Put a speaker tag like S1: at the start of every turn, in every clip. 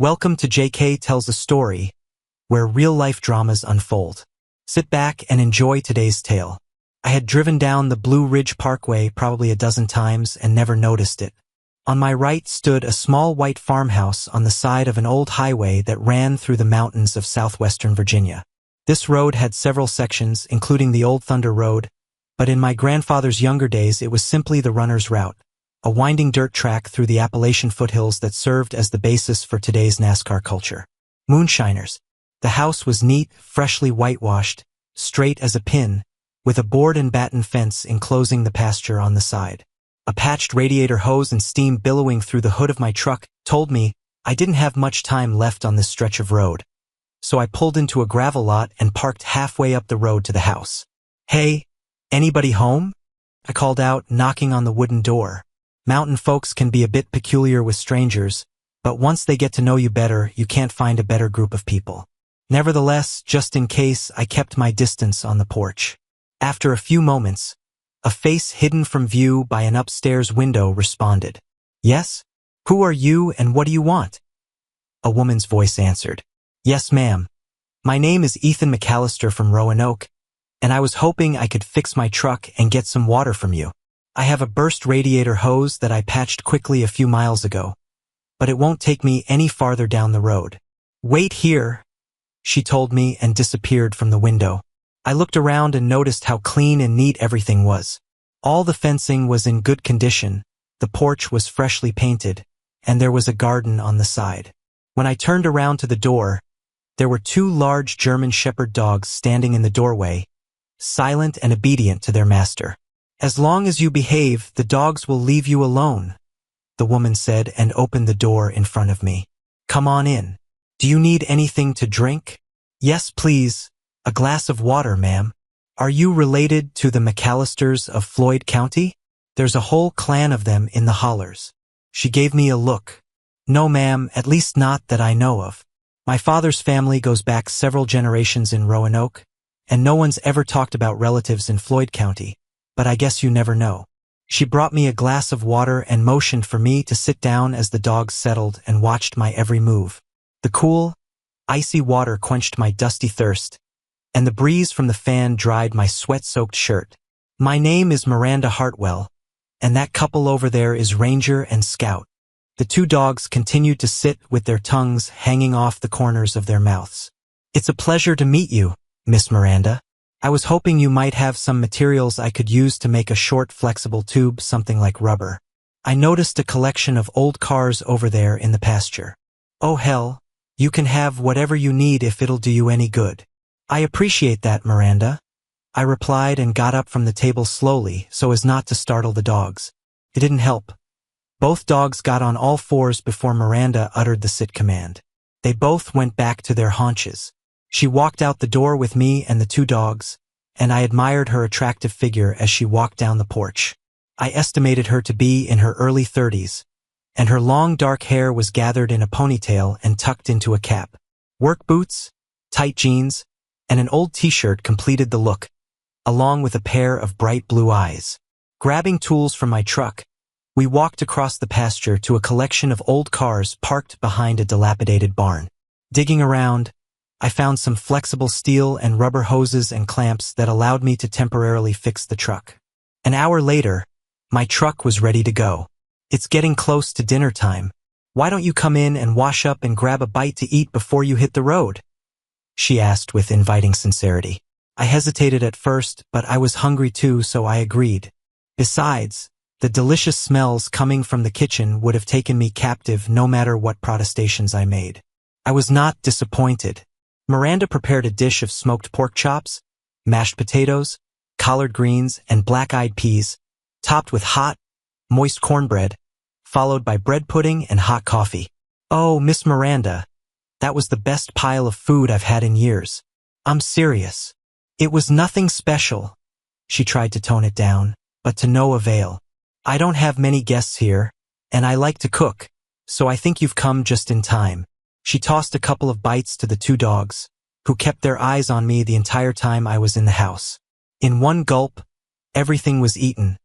S1: Welcome to JK Tells a Story, where real-life dramas unfold. Sit back and enjoy today's tale. I had driven down the Blue Ridge Parkway probably a dozen times and never noticed it. On my right stood a small white farmhouse on the side of an old highway that ran through the mountains of southwestern Virginia. This road had several sections, including the Old Thunder Road, but in my grandfather's younger days it was simply the runner's route, a winding dirt track through the Appalachian foothills that served as the basis for today's NASCAR culture. Moonshiners. The house was neat, freshly whitewashed, straight as a pin, with a board and batten fence enclosing the pasture on the side. A patched radiator hose and steam billowing through the hood of my truck told me I didn't have much time left on this stretch of road. So I pulled into a gravel lot and parked halfway up the road to the house. "Hey, anybody home?" I called out, knocking on the wooden door. Mountain folks can be a bit peculiar with strangers, but once they get to know you better, you can't find a better group of people. Nevertheless, just in case, I kept my distance on the porch. After a few moments, a face hidden from view by an upstairs window responded. "Yes? Who are you and what do you want?" A woman's voice answered. "Yes, ma'am. My name is Ethan McAllister from Roanoke, and I was hoping I could fix my truck and get some water from you. I have a burst radiator hose that I patched quickly a few miles ago, but it won't take me any farther down the road." "Wait here," she told me and disappeared from the window. I looked around and noticed how clean and neat everything was. All the fencing was in good condition, the porch was freshly painted, and there was a garden on the side. When I turned around to the door, there were two large German Shepherd dogs standing in the doorway, silent and obedient to their master. "As long as you behave, the dogs will leave you alone," the woman said and opened the door in front of me. "Come on in. Do you need anything to drink?" "Yes, please. A glass of water, ma'am." "Are you related to the McAllisters of Floyd County? There's a whole clan of them in the hollers." She gave me a look. "No, ma'am, at least not that I know of. My father's family goes back several generations in Roanoke, and no one's ever talked about relatives in Floyd County, but I guess you never know." She brought me a glass of water and motioned for me to sit down as the dogs settled and watched my every move. The cool, icy water quenched my dusty thirst, and the breeze from the fan dried my sweat-soaked shirt. "My name is Miranda Hartwell, and that couple over there is Ranger and Scout." The two dogs continued to sit with their tongues hanging off the corners of their mouths. "It's a pleasure to meet you, Miss Miranda. I was hoping you might have some materials I could use to make a short, flexible tube, something like rubber. I noticed a collection of old cars over there in the pasture." "Oh hell, you can have whatever you need if it'll do you any good." "I appreciate that, Miranda," I replied and got up from the table slowly so as not to startle the dogs. It didn't help. Both dogs got on all fours before Miranda uttered the sit command. They both went back to their haunches. She walked out the door with me and the two dogs, and I admired her attractive figure as she walked down the porch. I estimated her to be in her early 30s, and her long dark hair was gathered in a ponytail and tucked into a cap. Work boots, tight jeans, and an old t-shirt completed the look, along with a pair of bright blue eyes. Grabbing tools from my truck, we walked across the pasture to a collection of old cars parked behind a dilapidated barn. Digging around, I found some flexible steel and rubber hoses and clamps that allowed me to temporarily fix the truck. An hour later, my truck was ready to go. "It's getting close to dinner time. Why don't you come in and wash up and grab a bite to eat before you hit the road?" she asked with inviting sincerity. I hesitated at first, but I was hungry too, so I agreed. Besides, the delicious smells coming from the kitchen would have taken me captive no matter what protestations I made. I was not disappointed. Miranda prepared a dish of smoked pork chops, mashed potatoes, collard greens, and black-eyed peas, topped with hot, moist cornbread, followed by bread pudding and hot coffee. "Oh, Miss Miranda, that was the best pile of food I've had in years. I'm serious. It was nothing special." She tried to tone it down, but to no avail. "I don't have many guests here, and I like to cook, so I think you've come just in time." She tossed a couple of bites to the two dogs, who kept their eyes on me the entire time I was in the house. In one gulp, everything was eaten,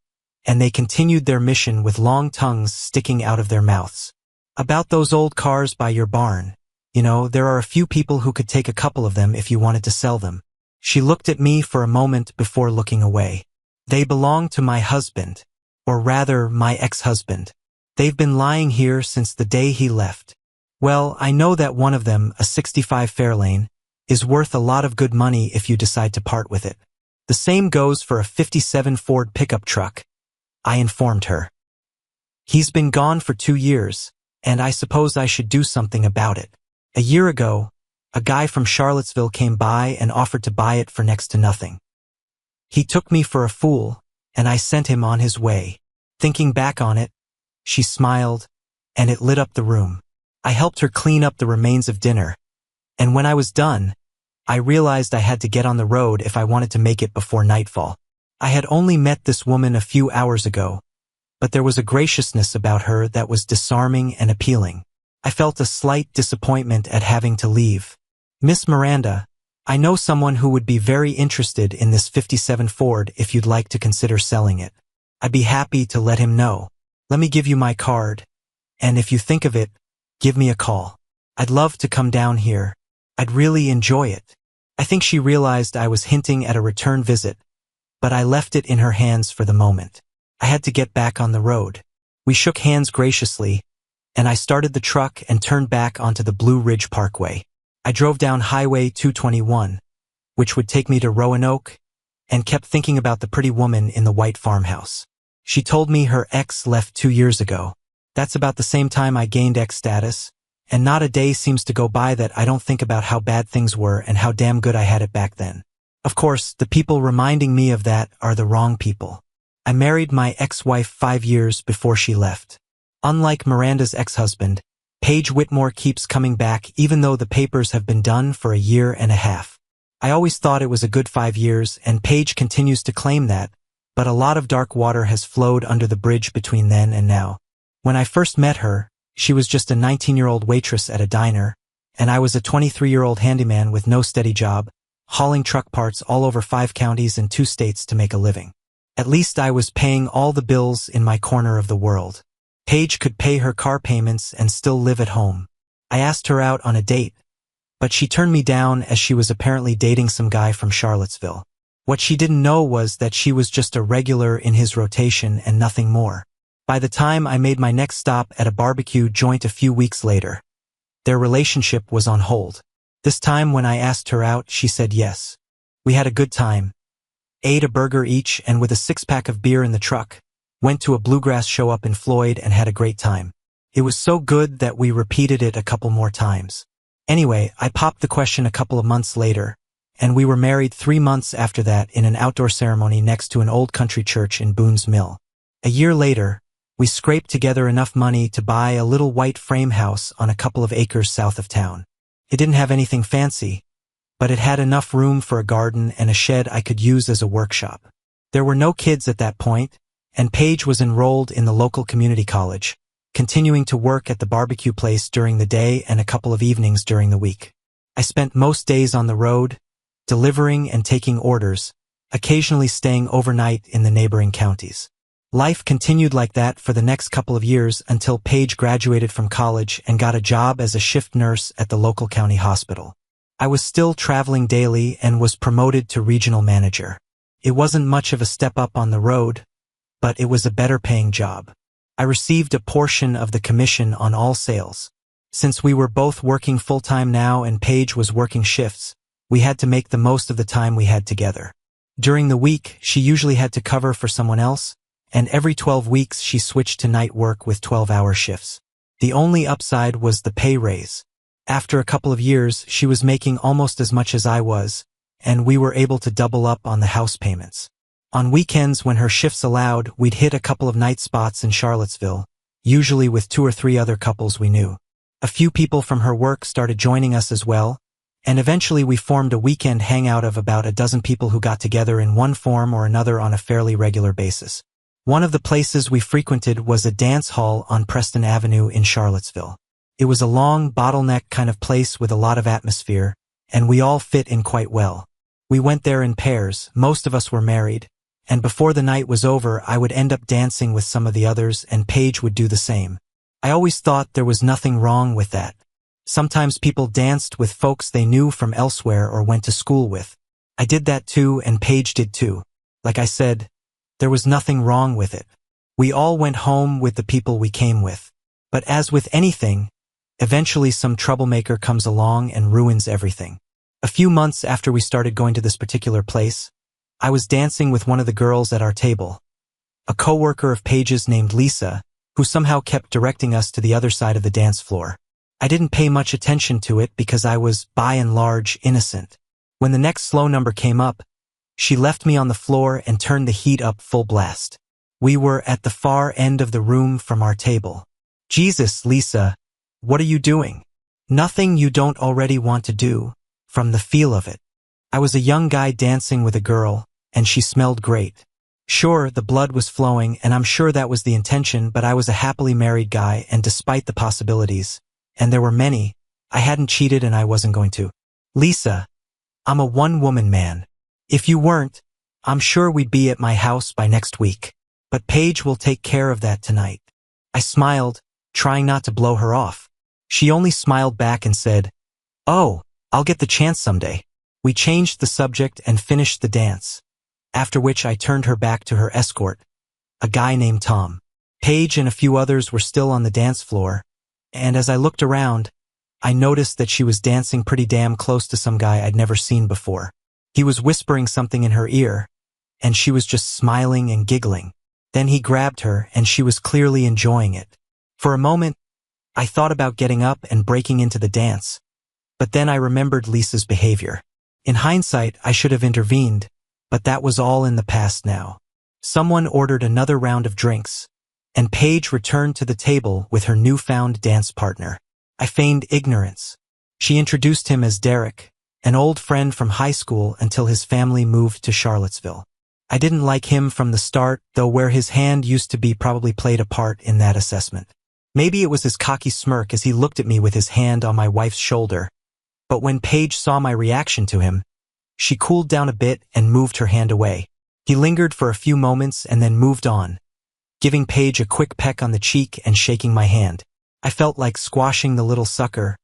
S1: and they continued their mission with long tongues sticking out of their mouths. About those old cars by your barn. You know, there are a few people who could take a couple of them if you wanted to sell them. She looked at me for a moment before looking away. They belong to my husband. Or rather, my ex-husband. They've been lying here since the day he left. Well, I know that one of them, a 65 Fairlane, is worth a lot of good money if you decide to part with it. The same goes for a 57 Ford pickup truck, I informed her. He's been gone for 2 years, and I suppose I should do something about it. A year ago, a guy from Charlottesville came by and offered to buy it for next to nothing. He took me for a fool, and I sent him on his way. Thinking back on it, she smiled, and it lit up the room. I helped her clean up the remains of dinner, and when I was done, I realized I had to get on the road if I wanted to make it before nightfall. I had only met this woman a few hours ago, but there was a graciousness about her that was disarming and appealing. I felt a slight disappointment at having to leave. Miss Miranda, I know someone who would be very interested in this 57 Ford if you'd like to consider selling it. I'd be happy to let him know. Let me give you my card, and if you think of it, give me a call. I'd love to come down here. I'd really enjoy it. I think she realized I was hinting at a return visit, but I left it in her hands for the moment. I had to get back on the road. We shook hands graciously, and I started the truck and turned back onto the Blue Ridge Parkway. I drove down Highway 221, which would take me to Roanoke, and kept thinking about the pretty woman in the white farmhouse. She told me her ex left 2 years ago. That's about the same time I gained ex status, and not a day seems to go by that I don't think about how bad things were and how damn good I had it back then. Of course, the people reminding me of that are the wrong people. I married my ex-wife 5 years before she left. Unlike Miranda's ex-husband, Paige Whitmore keeps coming back even though the papers have been done for a year and a half. I always thought it was a good 5 years, and Paige continues to claim that, but a lot of dark water has flowed under the bridge between then and now. When I first met her, she was just a 19-year-old waitress at a diner, and I was a 23-year-old handyman with no steady job, hauling truck parts all over 5 counties and 2 states to make a living. At least I was paying all the bills in my corner of the world. Paige could pay her car payments and still live at home. I asked her out on a date, but she turned me down as she was apparently dating some guy from Charlottesville. What she didn't know was that she was just a regular in his rotation and nothing more. By the time I made my next stop at a barbecue joint a few weeks later, their relationship was on hold. This time when I asked her out, she said yes. We had a good time, ate a burger each and with a 6-pack of beer in the truck, went to a bluegrass show up in Floyd and had a great time. It was so good that we repeated it a couple more times. Anyway, I popped the question a couple of months later, and we were married 3 months after that in an outdoor ceremony next to an old country church in Boone's Mill. A year later, we scraped together enough money to buy a little white frame house on a couple of acres south of town. It didn't have anything fancy, but it had enough room for a garden and a shed I could use as a workshop. There were no kids at that point, and Paige was enrolled in the local community college, continuing to work at the barbecue place during the day and a couple of evenings during the week. I spent most days on the road, delivering and taking orders, occasionally staying overnight in the neighboring counties. Life continued like that for the next couple of years until Paige graduated from college and got a job as a shift nurse at the local county hospital. I was still traveling daily and was promoted to regional manager. It wasn't much of a step up on the road, but it was a better paying job. I received a portion of the commission on all sales. Since we were both working full-time now and Paige was working shifts, we had to make the most of the time we had together. During the week, she usually had to cover for someone else, and every 12 weeks she switched to night work with 12-hour shifts. The only upside was the pay raise. After a couple of years, she was making almost as much as I was, and we were able to double up on the house payments. On weekends when her shifts allowed, we'd hit a couple of night spots in Charlottesville, usually with 2 or 3 other couples we knew. A few people from her work started joining us as well, and eventually we formed a weekend hangout of about a dozen people who got together in one form or another on a fairly regular basis. One of the places we frequented was a dance hall on Preston Avenue in Charlottesville. It was a long bottleneck kind of place with a lot of atmosphere, and we all fit in quite well. We went there in pairs, most of us were married, and before the night was over I would end up dancing with some of the others and Paige would do the same. I always thought there was nothing wrong with that. Sometimes people danced with folks they knew from elsewhere or went to school with. I did that too, and Paige did too. Like I said, there was nothing wrong with it. We all went home with the people we came with. But as with anything, eventually some troublemaker comes along and ruins everything. A few months after we started going to this particular place, I was dancing with one of the girls at our table, a coworker of Paige's named Lisa, who somehow kept directing us to the other side of the dance floor. I didn't pay much attention to it because I was, by and large, innocent. When the next slow number came up, she left me on the floor and turned the heat up full blast. We were at the far end of the room from our table. Jesus, Lisa, what are you doing? Nothing you don't already want to do, from the feel of it. I was a young guy dancing with a girl, and she smelled great. Sure, the blood was flowing, and I'm sure that was the intention, but I was a happily married guy, and despite the possibilities, and there were many, I hadn't cheated and I wasn't going to. Lisa, I'm a one-woman man. If you weren't, I'm sure we'd be at my house by next week. But Paige will take care of that tonight. I smiled, trying not to blow her off. She only smiled back and said, "Oh, I'll get the chance someday." We changed the subject and finished the dance, after which I turned her back to her escort, a guy named Tom. Paige and a few others were still on the dance floor, and as I looked around, I noticed that she was dancing pretty damn close to some guy I'd never seen before. He was whispering something in her ear, and she was just smiling and giggling. Then he grabbed her, and she was clearly enjoying it. For a moment, I thought about getting up and breaking into the dance, but then I remembered Lisa's behavior. In hindsight, I should have intervened, but that was all in the past now. Someone ordered another round of drinks, and Paige returned to the table with her newfound dance partner. I feigned ignorance. She introduced him as Derek, an old friend from high school until his family moved to Charlottesville. I didn't like him from the start, though where his hand used to be probably played a part in that assessment. Maybe it was his cocky smirk as he looked at me with his hand on my wife's shoulder. But when Paige saw my reaction to him, she cooled down a bit and moved her hand away. He lingered for a few moments and then moved on, giving Paige a quick peck on the cheek and shaking my hand. I felt like squashing the little sucker,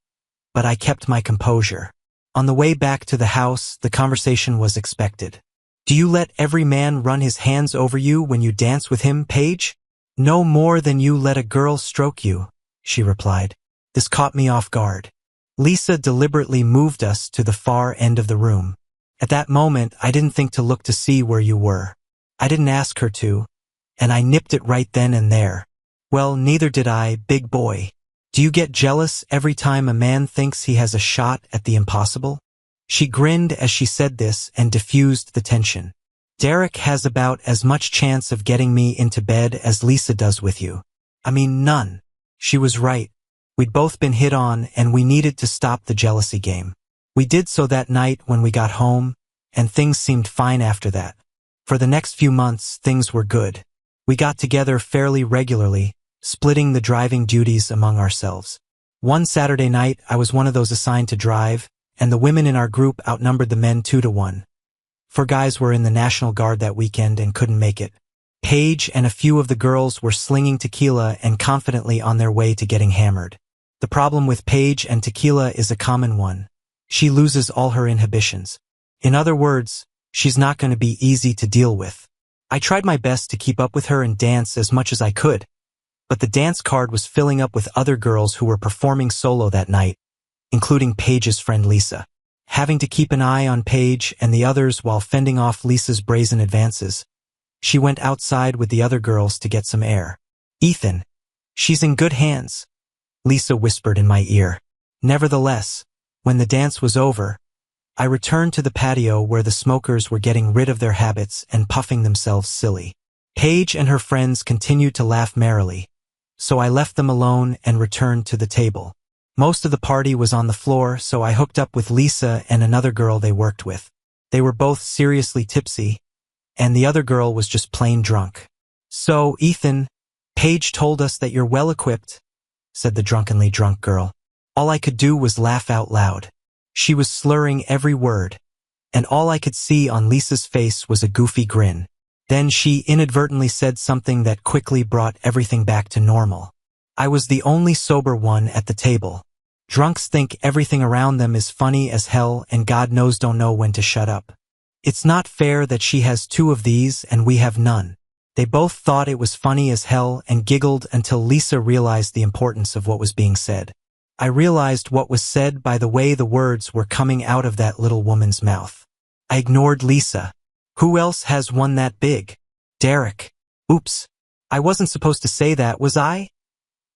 S1: but I kept my composure. On the way back to the house, the conversation was expected. "Do you let every man run his hands over you when you dance with him, Paige?" "No more than you let a girl stroke you," she replied. This caught me off guard. Lisa deliberately moved us to the far end of the room. At that moment, I didn't think to look to see where you were. I didn't ask her to, and I nipped it right then and there. Well, neither did I, big boy. Do you get jealous every time a man thinks he has a shot at the impossible? She grinned as she said this and diffused the tension. Derek has about as much chance of getting me into bed as Lisa does with you. I mean, none. She was right. We'd both been hit on, and we needed to stop the jealousy game. We did so that night when we got home, and things seemed fine after that. For the next few months, things were good. We got together fairly regularly, splitting the driving duties among ourselves. One Saturday night, I was one of those assigned to drive, and the women in our group outnumbered the men 2-to-1. 4 guys were in the National Guard that weekend and couldn't make it. Paige and a few of the girls were slinging tequila and confidently on their way to getting hammered. The problem with Paige and tequila is a common one. She loses all her inhibitions. In other words, she's not going to be easy to deal with. I tried my best to keep up with her and dance as much as I could, but the dance card was filling up with other girls who were performing solo that night, including Paige's friend Lisa. Having to keep an eye on Paige and the others while fending off Lisa's brazen advances, she went outside with the other girls to get some air. "Ethan, she's in good hands," Lisa whispered in my ear. Nevertheless, when the dance was over, I returned to the patio where the smokers were getting rid of their habits and puffing themselves silly. Paige and her friends continued to laugh merrily, so I left them alone and returned to the table. Most of the party was on the floor, so I hooked up with Lisa and another girl they worked with. They were both seriously tipsy, and the other girl was just plain drunk. "So, Ethan, Paige told us that you're well equipped," said the drunkenly drunk girl. All I could do was laugh out loud. She was slurring every word, and all I could see on Lisa's face was a goofy grin. Then she inadvertently said something that quickly brought everything back to normal. I was the only sober one at the table. Drunks think everything around them is funny as hell and God knows don't know when to shut up. It's not fair that she has two of these and we have none. They both thought it was funny as hell and giggled until Lisa realized the importance of what was being said. I realized what was said by the way the words were coming out of that little woman's mouth. I ignored Lisa. Who else has one that big? Derek. Oops. I wasn't supposed to say that, was I?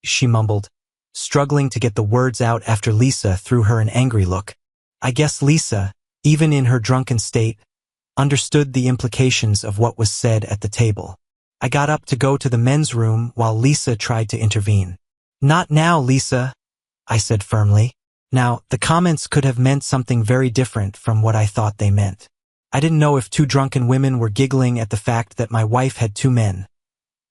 S1: She mumbled, struggling to get the words out after Lisa threw her an angry look. I guess Lisa, even in her drunken state, understood the implications of what was said at the table. I got up to go to the men's room while Lisa tried to intervene. Not now, Lisa, I said firmly. Now, the comments could have meant something very different from what I thought they meant. I didn't know if two drunken women were giggling at the fact that my wife had two men,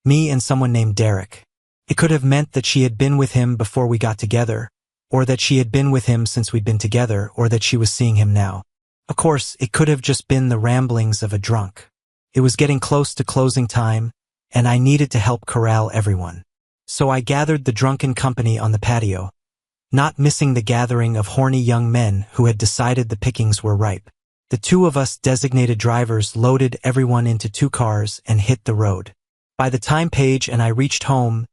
S1: me and someone named Derek. It could have meant that she had been with him before we got together, or that she had been with him since we'd been together, or that she was seeing him now. Of course, it could have just been the ramblings of a drunk. It was getting close to closing time, and I needed to help corral everyone. So I gathered the drunken company on the patio, not missing the gathering of horny young men who had decided the pickings were ripe. The two of us designated drivers loaded everyone into 2 cars and hit the road. By the time Paige and I reached home,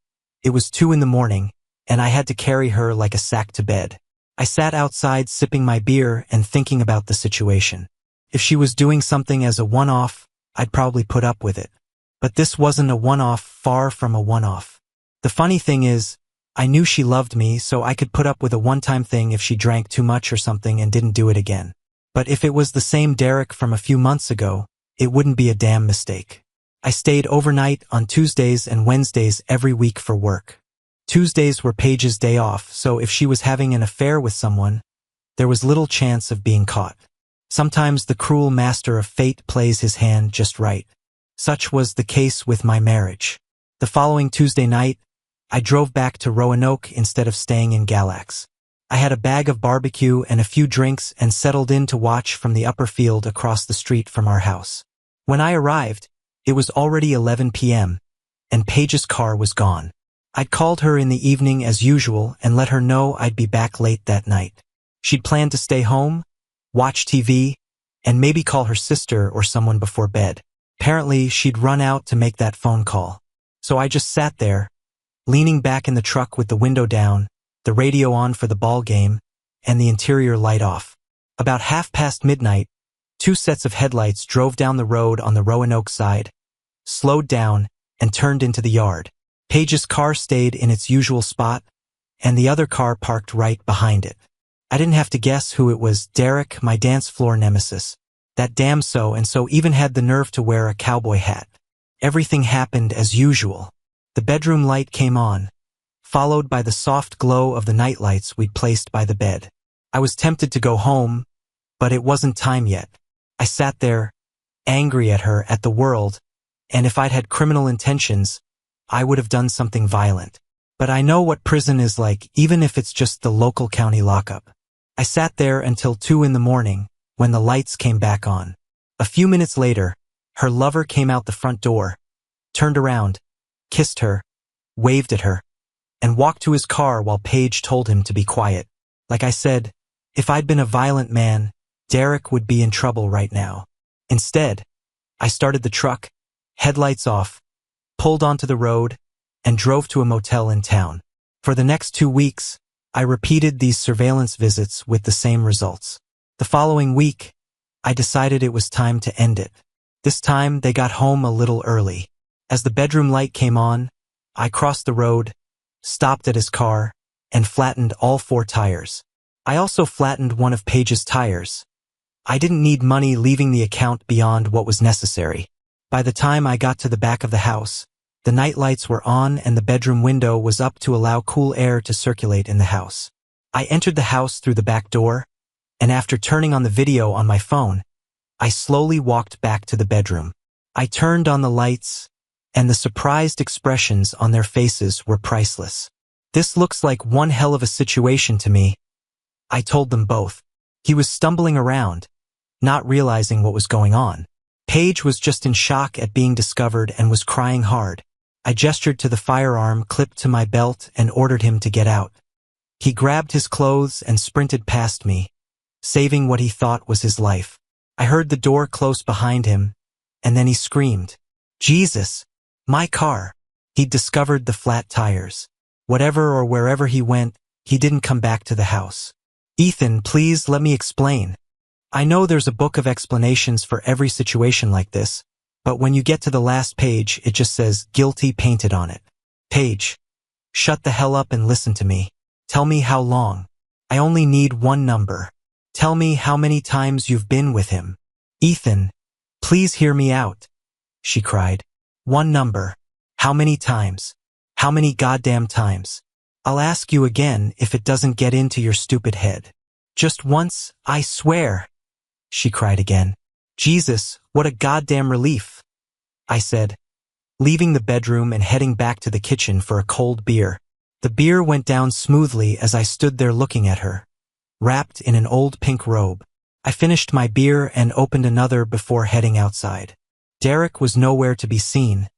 S1: it was 2 a.m, and I had to carry her like a sack to bed. I sat outside sipping my beer and thinking about the situation. If she was doing something as a one-off, I'd probably put up with it. But this wasn't a one-off, far from a one-off. The funny thing is, I knew she loved me, so I could put up with a one-time thing if she drank too much or something and didn't do it again. But if it was the same Derek from a few months ago, it wouldn't be a damn mistake. I stayed overnight on Tuesdays and Wednesdays every week for work. Tuesdays were Paige's day off, so if she was having an affair with someone, there was little chance of being caught. Sometimes the cruel master of fate plays his hand just right. Such was the case with my marriage. The following Tuesday night, I drove back to Roanoke instead of staying in Galax. I had a bag of barbecue and a few drinks and settled in to watch from the upper field across the street from our house. When I arrived, it was already 11 p.m., and Paige's car was gone. I'd called her in the evening as usual and let her know I'd be back late that night. She'd planned to stay home, watch TV, and maybe call her sister or someone before bed. Apparently, she'd run out to make that phone call. So I just sat there, leaning back in the truck with the window down, the radio on for the ball game, and the interior light off. About midnight, 2 sets of headlights drove down the road on the Roanoke side, slowed down, and turned into the yard. Paige's car stayed in its usual spot, and the other car parked right behind it. I didn't have to guess who it was. Derek, my dance floor nemesis. That damn and so even had the nerve to wear a cowboy hat. Everything happened as usual. The bedroom light came on, followed by the soft glow of the nightlights we'd placed by the bed. I was tempted to go home, but it wasn't time yet. I sat there, angry at her, at the world, and if I'd had criminal intentions, I would have done something violent. But I know what prison is like, even if it's just the local county lockup. I sat there until 2 a.m, when the lights came back on. A few minutes later, her lover came out the front door, turned around, kissed her, waved at her, and walked to his car while Paige told him to be quiet. Like I said, if I'd been a violent man, Derek would be in trouble right now. Instead, I started the truck, headlights off, pulled onto the road, and drove to a motel in town. For the next 2 weeks, I repeated these surveillance visits with the same results. The following week, I decided it was time to end it. This time, they got home a little early. As the bedroom light came on, I crossed the road, stopped at his car, and flattened all 4 tires. I also flattened one of Paige's tires. I didn't need money leaving the account beyond what was necessary. By the time I got to the back of the house, the nightlights were on and the bedroom window was up to allow cool air to circulate in the house. I entered the house through the back door, and after turning on the video on my phone, I slowly walked back to the bedroom. I turned on the lights, and the surprised expressions on their faces were priceless. "This looks like one hell of a situation to me," I told them both. He was stumbling around, not realizing what was going on. Paige was just in shock at being discovered and was crying hard. I gestured to the firearm clipped to my belt and ordered him to get out. He grabbed his clothes and sprinted past me, saving what he thought was his life. I heard the door close behind him, and then he screamed, "Jesus! My car!" He'd discovered the flat tires. Whatever or wherever he went, he didn't come back to the house. "Ethan, please let me explain. I know there's a book of explanations for every situation like this, but when you get to the last page, it just says guilty painted on it." "Paige, shut the hell up and listen to me. Tell me how long. I only need one number. Tell me how many times you've been with him." "Ethan, please hear me out," she cried. "One number. How many times? How many goddamn times? I'll ask you again if it doesn't get into your stupid head. Just once, I swear," she cried again. "Jesus, what a goddamn relief," I said, leaving the bedroom and heading back to the kitchen for a cold beer. The beer went down smoothly as I stood there looking at her, wrapped in an old pink robe. I finished my beer and opened another before heading outside. Derek was nowhere to be seen,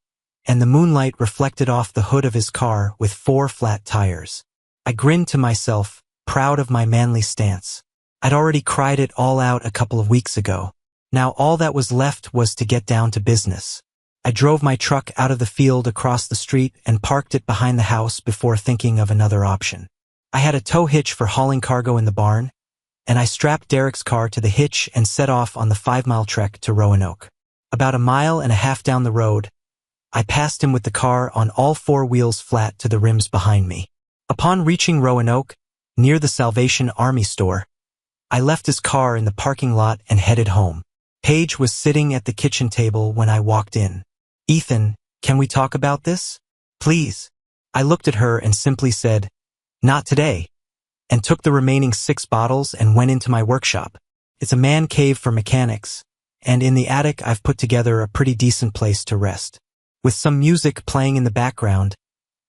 S1: and the moonlight reflected off the hood of his car with 4 flat tires. I grinned to myself, proud of my manly stance. I'd already cried it all out a couple of weeks ago. Now all that was left was to get down to business. I drove my truck out of the field across the street and parked it behind the house before thinking of another option. I had a tow hitch for hauling cargo in the barn, and I strapped Derek's car to the hitch and set off on the 5-mile trek to Roanoke. About 1.5 miles down the road, I passed him with the car on all 4 wheels flat to the rims behind me. Upon reaching Roanoke, near the Salvation Army store, I left his car in the parking lot and headed home. Paige was sitting at the kitchen table when I walked in. "Ethan, can we talk about this? Please." I looked at her and simply said, "Not today," and took the remaining 6 bottles and went into my workshop. It's a man cave for mechanics, and in the attic I've put together a pretty decent place to rest. With some music playing in the background,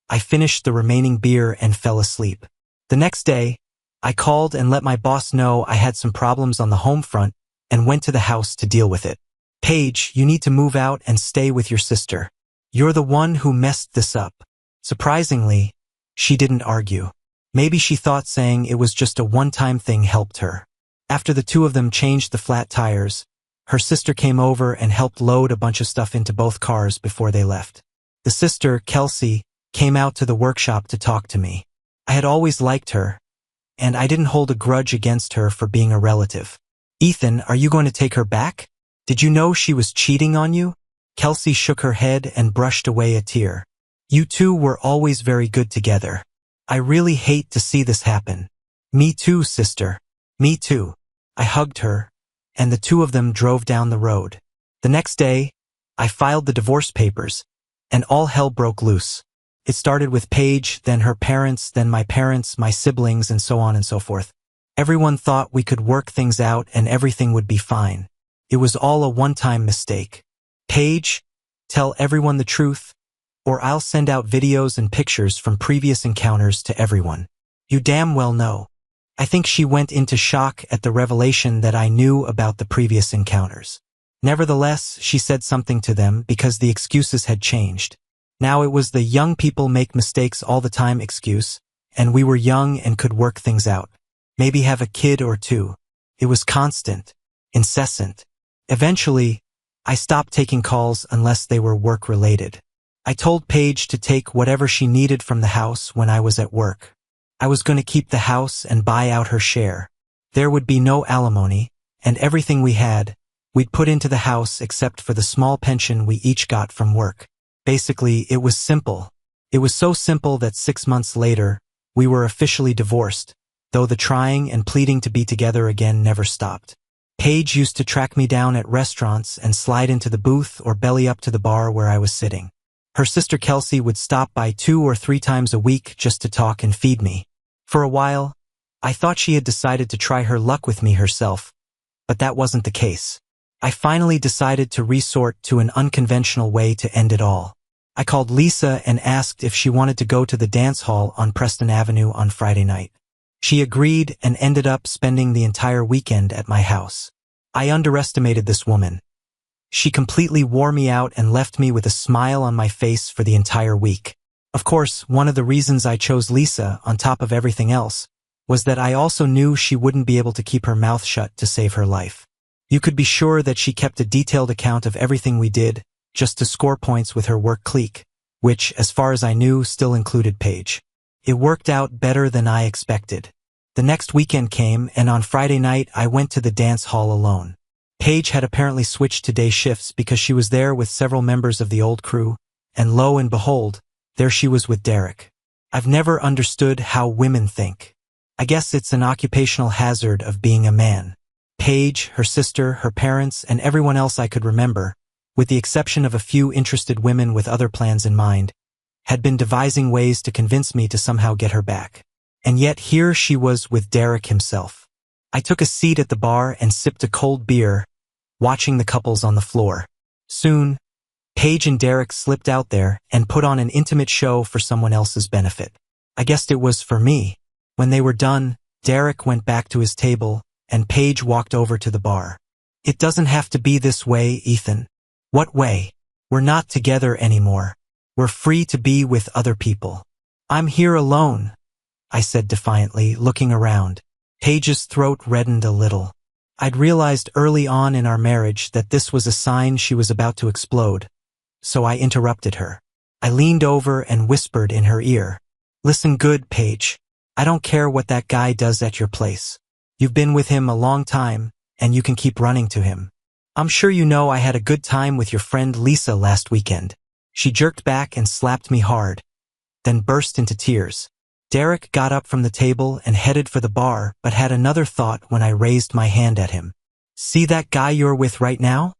S1: I finished the remaining beer and fell asleep. The next day, I called and let my boss know I had some problems on the home front and went to the house to deal with it. "Paige, you need to move out and stay with your sister. You're the one who messed this up." Surprisingly, she didn't argue. Maybe she thought saying it was just a one-time thing helped her. After the 2 of them changed the flat tires, her sister came over and helped load a bunch of stuff into both cars before they left. The sister, Kelsey, came out to the workshop to talk to me. I had always liked her, and I didn't hold a grudge against her for being a relative. "Ethan, are you going to take her back? Did you know she was cheating on you?" Kelsey shook her head and brushed away a tear. "You two were always very good together. I really hate to see this happen." "Me too, sister. Me too." I hugged her, and the 2 of them drove down the road. The next day, I filed the divorce papers, and all hell broke loose. It started with Paige, then her parents, then my parents, my siblings, and so on and so forth. Everyone thought we could work things out and everything would be fine. It was all a one-time mistake. "Paige, tell everyone the truth, or I'll send out videos and pictures from previous encounters to everyone. You damn well know." I think she went into shock at the revelation that I knew about the previous encounters. Nevertheless, she said something to them because the excuses had changed. Now it was the young people make mistakes all the time excuse, and we were young and could work things out. Maybe have a kid or 2. It was constant, incessant. Eventually, I stopped taking calls unless they were work-related. I told Paige to take whatever she needed from the house when I was at work. I was going to keep the house and buy out her share. There would be no alimony, and everything we had, we'd put into the house except for the small pension we each got from work. Basically, it was simple. It was so simple that 6 months later, we were officially divorced, though the trying and pleading to be together again never stopped. Paige used to track me down at restaurants and slide into the booth or belly up to the bar where I was sitting. Her sister Kelsey would stop by 2 or 3 times a week just to talk and feed me. For a while, I thought she had decided to try her luck with me herself, but that wasn't the case. I finally decided to resort to an unconventional way to end it all. I called Lisa and asked if she wanted to go to the dance hall on Preston Avenue on Friday night. She agreed and ended up spending the entire weekend at my house. I underestimated this woman. She completely wore me out and left me with a smile on my face for the entire week. Of course, one of the reasons I chose Lisa, on top of everything else, was that I also knew she wouldn't be able to keep her mouth shut to save her life. You could be sure that she kept a detailed account of everything we did, just to score points with her work clique, which, as far as I knew, still included Paige. It worked out better than I expected. The next weekend came, and on Friday night I went to the dance hall alone. Paige had apparently switched to day shifts because she was there with several members of the old crew, and lo and behold, there she was with Derek. I've never understood how women think. I guess it's an occupational hazard of being a man. Paige, her sister, her parents, and everyone else I could remember, with the exception of a few interested women with other plans in mind, had been devising ways to convince me to somehow get her back. And yet here she was with Derek himself. I took a seat at the bar and sipped a cold beer, watching the couples on the floor. Soon, Paige and Derek slipped out there and put on an intimate show for someone else's benefit. I guessed it was for me. When they were done, Derek went back to his table, and Paige walked over to the bar. It doesn't have to be this way, Ethan. What way? We're not together anymore. We're free to be with other people. I'm here alone, I said defiantly, looking around. Paige's throat reddened a little. I'd realized early on in our marriage that this was a sign she was about to explode, so I interrupted her. I leaned over and whispered in her ear. Listen good, Paige. I don't care what that guy does at your place. You've been with him a long time, and you can keep running to him. I'm sure you know I had a good time with your friend Lisa last weekend. She jerked back and slapped me hard, then burst into tears. Derek got up from the table and headed for the bar, but had another thought when I raised my hand at him. See that guy you're with right now?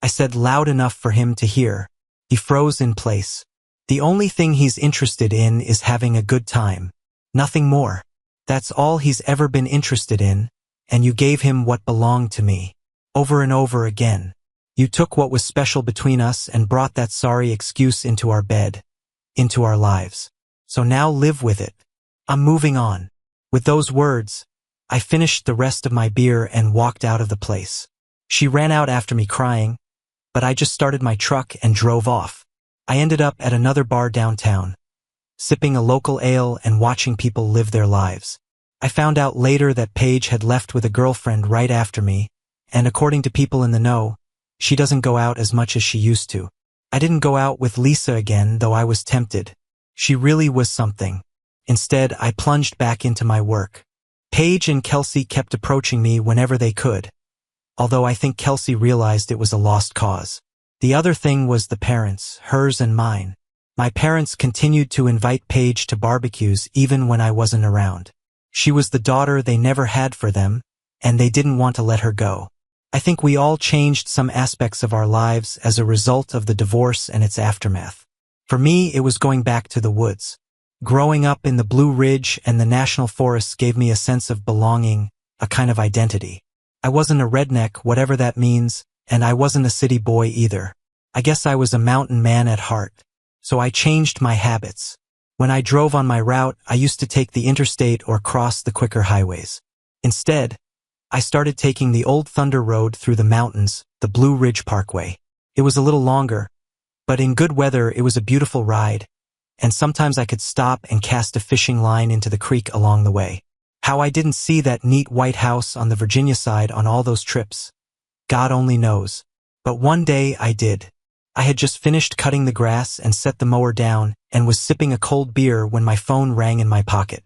S1: I said loud enough for him to hear. He froze in place. The only thing he's interested in is having a good time. Nothing more. That's all he's ever been interested in, and you gave him what belonged to me. Over and over again. You took what was special between us and brought that sorry excuse into our bed, into our lives. So now live with it. I'm moving on. With those words, I finished the rest of my beer and walked out of the place. She ran out after me crying, but I just started my truck and drove off. I ended up at another bar downtown, sipping a local ale and watching people live their lives. I found out later that Paige had left with a girlfriend right after me, and according to people in the know, she doesn't go out as much as she used to. I didn't go out with Lisa again, though I was tempted. She really was something. Instead, I plunged back into my work. Paige and Kelsey kept approaching me whenever they could, although I think Kelsey realized it was a lost cause. The other thing was the parents, hers and mine. My parents continued to invite Paige to barbecues even when I wasn't around. She was the daughter they never had for them, and they didn't want to let her go. I think we all changed some aspects of our lives as a result of the divorce and its aftermath. For me, it was going back to the woods. Growing up in the Blue Ridge and the national forests gave me a sense of belonging, a kind of identity. I wasn't a redneck, whatever that means, and I wasn't a city boy either. I guess I was a mountain man at heart. So I changed my habits. When I drove on my route, I used to take the interstate or cross the quicker highways. Instead, I started taking the old Thunder Road through the mountains, the Blue Ridge Parkway. It was a little longer, but in good weather it was a beautiful ride, and sometimes I could stop and cast a fishing line into the creek along the way. How I didn't see that neat white house on the Virginia side on all those trips, God only knows. But one day I did. I had just finished cutting the grass and set the mower down and was sipping a cold beer when my phone rang in my pocket.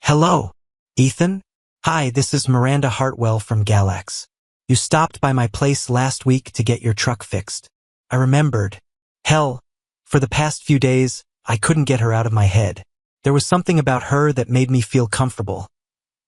S1: Hello, Ethan? Hi, this is Miranda Hartwell from Galax. You stopped by my place last week to get your truck fixed. I remembered. Hell, for the past few days, I couldn't get her out of my head. There was something about her that made me feel comfortable,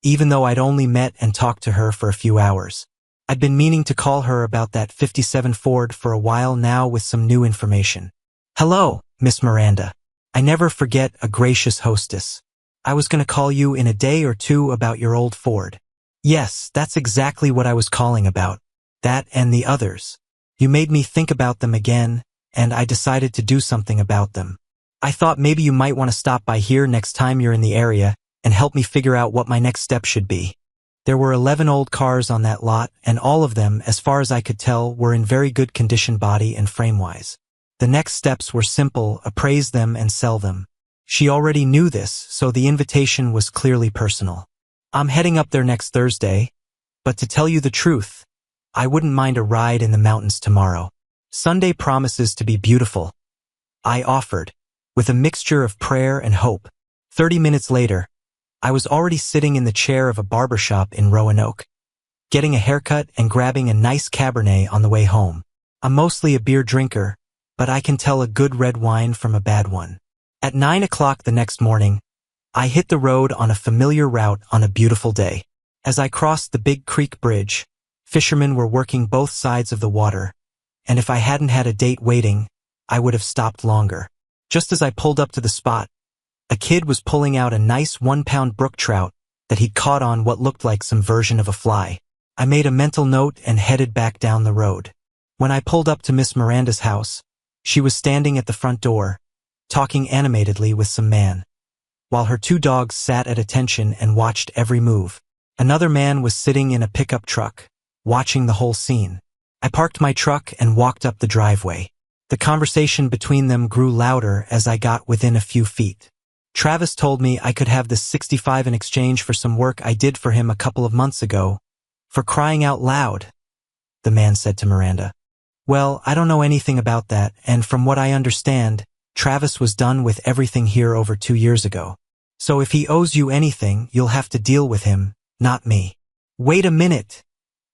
S1: even though I'd only met and talked to her for a few hours. I'd been meaning to call her about that '57 Ford for a while now with some new information. Hello, Miss Miranda. I never forget a gracious hostess. I was going to call you in a day or two about your old Ford. Yes, that's exactly what I was calling about. That and the others. You made me think about them again, and I decided to do something about them. I thought maybe you might want to stop by here next time you're in the area and help me figure out what my next step should be. There were 11 old cars on that lot, and all of them, as far as I could tell, were in very good condition body and frame-wise. The next steps were simple: appraise them and sell them. She already knew this, so the invitation was clearly personal. I'm heading up there next Thursday, but to tell you the truth, I wouldn't mind a ride in the mountains tomorrow. Sunday promises to be beautiful, I offered, with a mixture of prayer and hope. 30 minutes later, I was already sitting in the chair of a barbershop in Roanoke, getting a haircut and grabbing a nice Cabernet on the way home. I'm mostly a beer drinker, but I can tell a good red wine from a bad one. At 9 o'clock the next morning, I hit the road on a familiar route on a beautiful day. As I crossed the Big Creek Bridge, fishermen were working both sides of the water, and if I hadn't had a date waiting, I would have stopped longer. Just as I pulled up to the spot, a kid was pulling out a nice 1-pound brook trout that he'd caught on what looked like some version of a fly. I made a mental note and headed back down the road. When I pulled up to Miss Miranda's house, she was standing at the front door, talking animatedly with some man, while her 2 dogs sat at attention and watched every move. Another man was sitting in a pickup truck, watching the whole scene. I parked my truck and walked up the driveway. The conversation between them grew louder as I got within a few feet. Travis told me I could have this 65 in exchange for some work I did for him a couple of months ago. For crying out loud, the man said to Miranda. Well, I don't know anything about that, and from what I understand, Travis was done with everything here over 2 years ago. So if he owes you anything, you'll have to deal with him, not me. Wait a minute,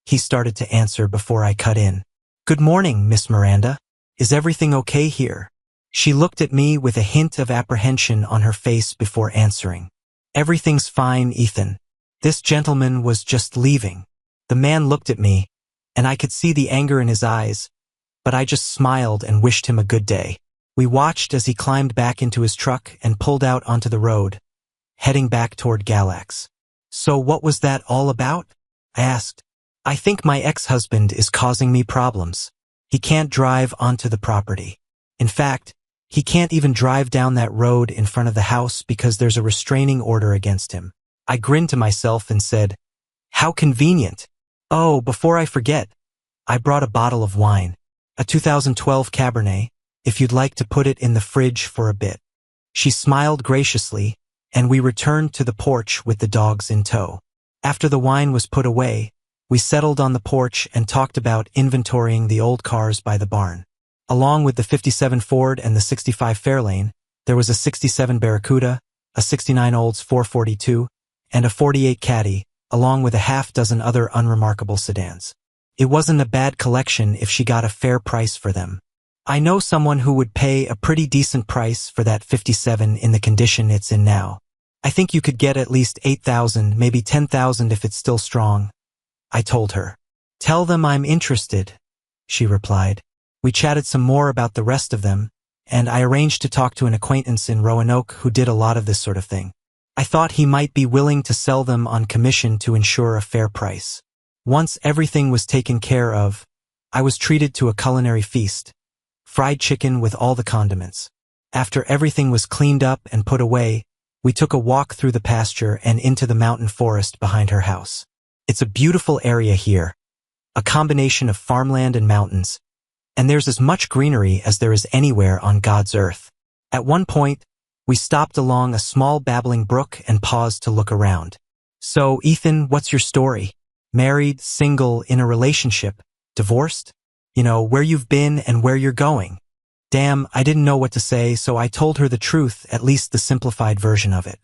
S1: he started to answer before I cut in. Good morning, Miss Miranda. Is everything okay here? She looked at me with a hint of apprehension on her face before answering. Everything's fine, Ethan. This gentleman was just leaving. The man looked at me, and I could see the anger in his eyes, but I just smiled and wished him a good day. We watched as he climbed back into his truck and pulled out onto the road, heading back toward Galax. So what was that all about? I asked. I think my ex-husband is causing me problems. He can't drive onto the property. In fact, he can't even drive down that road in front of the house because there's a restraining order against him. I grinned to myself and said, How convenient. Oh, before I forget, I brought a bottle of wine, a 2012 Cabernet, if you'd like to put it in the fridge for a bit. She smiled graciously, and we returned to the porch with the dogs in tow. After the wine was put away, we settled on the porch and talked about inventorying the old cars by the barn. Along with the 57 Ford and the 65 Fairlane, there was a 67 Barracuda, a 69 Olds 442, and a 48 Caddy, along with a half-dozen other unremarkable sedans. It wasn't a bad collection if she got a fair price for them. I know someone who would pay a pretty decent price for that 57 in the condition it's in now. I think you could get at least 8,000, maybe 10,000 if it's still strong, I told her. Tell them I'm interested, she replied. We chatted some more about the rest of them, and I arranged to talk to an acquaintance in Roanoke who did a lot of this sort of thing. I thought he might be willing to sell them on commission to ensure a fair price. Once everything was taken care of, I was treated to a culinary feast, fried chicken with all the condiments. After everything was cleaned up and put away, we took a walk through the pasture and into the mountain forest behind her house. It's a beautiful area here, a combination of farmland and mountains, and there's as much greenery as there is anywhere on God's earth. At one point, we stopped along a small babbling brook and paused to look around. So, Ethan, what's your story? Married, single, in a relationship, divorced? You know, where you've been and where you're going. Damn, I didn't know what to say, so I told her the truth, at least the simplified version of it.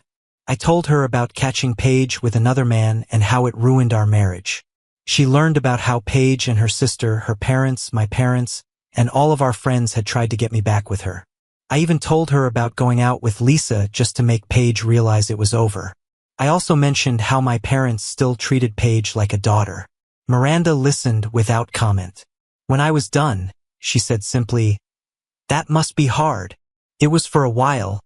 S1: I told her about catching Paige with another man and how it ruined our marriage. She learned about how Paige and her sister, her parents, my parents, and all of our friends had tried to get me back with her. I even told her about going out with Lisa just to make Paige realize it was over. I also mentioned how my parents still treated Paige like a daughter. Miranda listened without comment. When I was done, she said simply, That must be hard. It was for a while,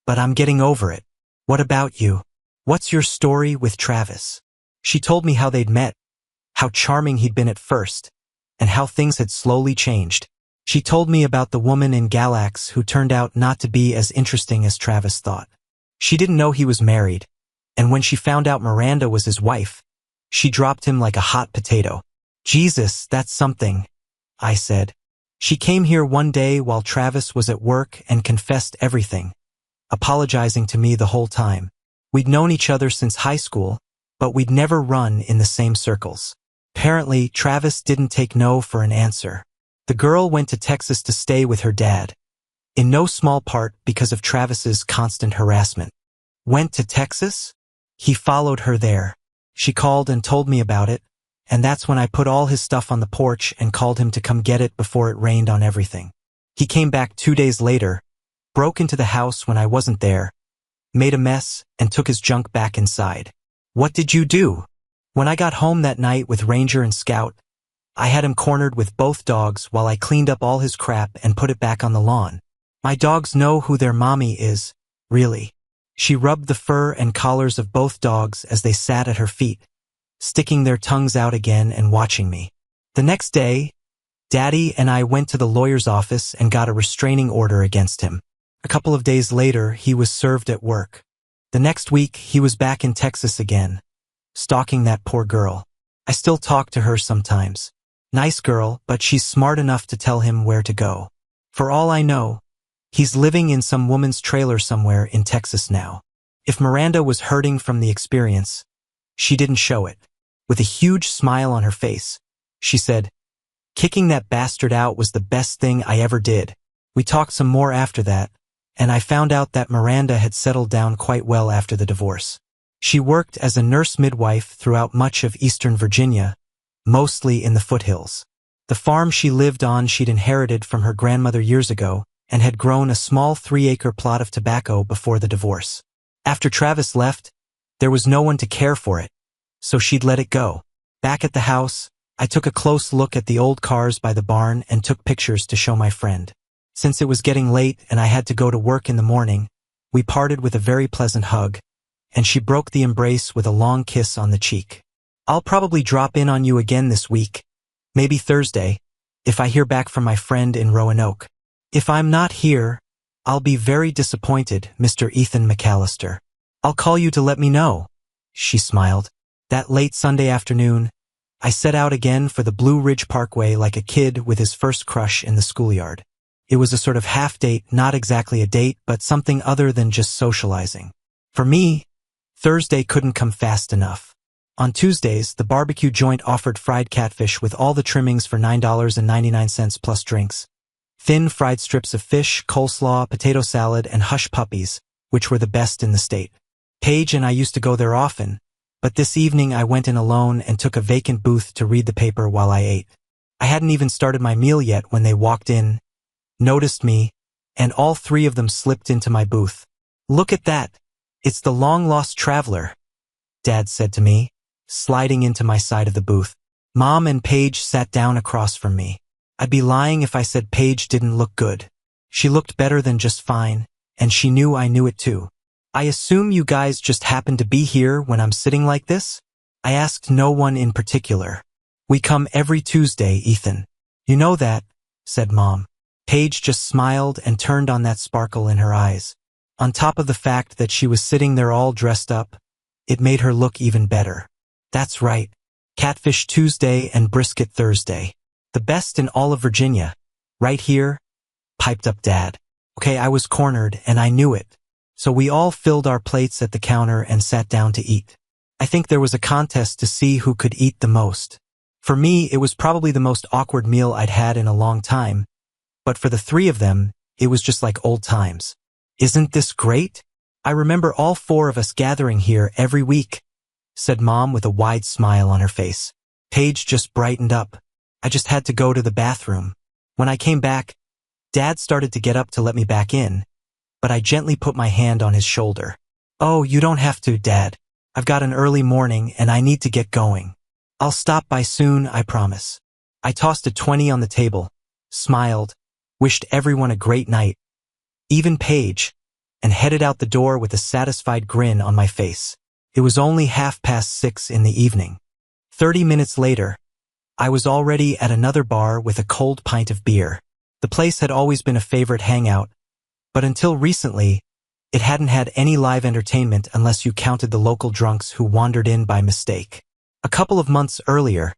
S1: but I'm getting over it. What about you? What's your story with Travis? She told me how they'd met, how charming he'd been at first, and how things had slowly changed. She told me about the woman in Galax who turned out not to be as interesting as Travis thought. She didn't know he was married, and when she found out Miranda was his wife, She dropped him like a hot potato. Jesus, that's something, I said. She came here one day while Travis was at work and confessed everything, apologizing to me the whole time. We'd known each other since high school, but we'd never run in the same circles. Apparently, Travis didn't take no for an answer. The girl went to Texas to stay with her dad, in no small part because of Travis's constant harassment. Went to Texas? He followed her there. She called and told me about it, and that's when I put all his stuff on the porch and called him to come get it before it rained on everything. He came back 2 days later, broke into the house when I wasn't there, made a mess, and took his junk back inside. What did you do? When I got home that night with Ranger and Scout, I had him cornered with both dogs while I cleaned up all his crap and put it back on the lawn. My dogs know who their mommy is, really. She rubbed the fur and collars of both dogs as they sat at her feet, sticking their tongues out again and watching me. The next day, Daddy and I went to the lawyer's office and got a restraining order against him. A couple of days later, he was served at work. The next week, he was back in Texas again, stalking that poor girl. I still talk to her sometimes. Nice girl, but she's smart enough to tell him where to go. For all I know, he's living in some woman's trailer somewhere in Texas now. If Miranda was hurting from the experience, she didn't show it. With a huge smile on her face, she said, "Kicking that bastard out was the best thing I ever did." We talked some more after that, and I found out that Miranda had settled down quite well after the divorce. She worked as a nurse midwife throughout much of eastern Virginia, mostly in the foothills. The farm she lived on she'd inherited from her grandmother years ago and had grown a small 3-acre plot of tobacco before the divorce. After Travis left, there was no one to care for it, so she'd let it go. Back at the house, I took a close look at the old cars by the barn and took pictures to show my friend. Since it was getting late and I had to go to work in the morning, we parted with a very pleasant hug, and she broke the embrace with a long kiss on the cheek. I'll probably drop in on you again this week, maybe Thursday, if I hear back from my friend in Roanoke. If I'm not here, I'll be very disappointed, Mr. Ethan McAllister. I'll call you to let me know. She smiled. That late Sunday afternoon, I set out again for the Blue Ridge Parkway like a kid with his first crush in the schoolyard. It was a sort of half-date, not exactly a date, but something other than just socializing. For me, Thursday couldn't come fast enough. On Tuesdays, the barbecue joint offered fried catfish with all the trimmings for $9.99 plus drinks. Thin fried strips of fish, coleslaw, potato salad, and hush puppies, which were the best in the state. Paige and I used to go there often, but this evening I went in alone and took a vacant booth to read the paper while I ate. I hadn't even started my meal yet when they walked in, noticed me, and all three of them slipped into my booth. "Look at that. It's the long-lost traveler," Dad said to me, sliding into my side of the booth. Mom and Paige sat down across from me. I'd be lying if I said Paige didn't look good. She looked better than just fine, and she knew I knew it too. "I assume you guys just happen to be here when I'm sitting like this?" I asked no one in particular. "We come every Tuesday, Ethan. You know that," said Mom. Paige just smiled and turned on that sparkle in her eyes. On top of the fact that she was sitting there all dressed up, it made her look even better. "That's right. Catfish Tuesday and brisket Thursday. The best in all of Virginia. Right here," piped up Dad. Okay, I was cornered and I knew it. So we all filled our plates at the counter and sat down to eat. I think there was a contest to see who could eat the most. For me, it was probably the most awkward meal I'd had in a long time, but for the three of them, it was just like old times. "Isn't this great? I remember all four of us gathering here every week," said Mom with a wide smile on her face. Paige just brightened up. I just had to go to the bathroom. When I came back, Dad started to get up to let me back in, but I gently put my hand on his shoulder. "Oh, you don't have to, Dad. I've got an early morning and I need to get going. I'll stop by soon, I promise." I tossed a 20 on the table, smiled, wished everyone a great night, even Paige, and headed out the door with a satisfied grin on my face. It was only 6:30 in the evening. 30 minutes later, I was already at another bar with a cold pint of beer. The place had always been a favorite hangout, but until recently, it hadn't had any live entertainment unless you counted the local drunks who wandered in by mistake. A couple of months earlier,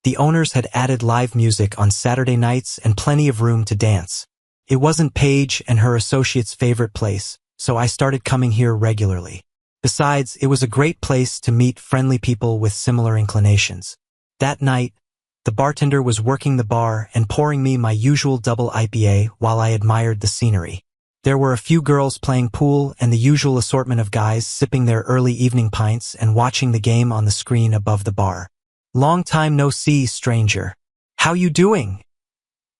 S1: the owners had added live music on Saturday nights and plenty of room to dance. It wasn't Paige and her associates' favorite place, so I started coming here regularly. Besides, it was a great place to meet friendly people with similar inclinations. That night, the bartender was working the bar and pouring me my usual double IPA while I admired the scenery. There were a few girls playing pool and the usual assortment of guys sipping their early evening pints and watching the game on the screen above the bar. "Long time no see, stranger. How you doing?"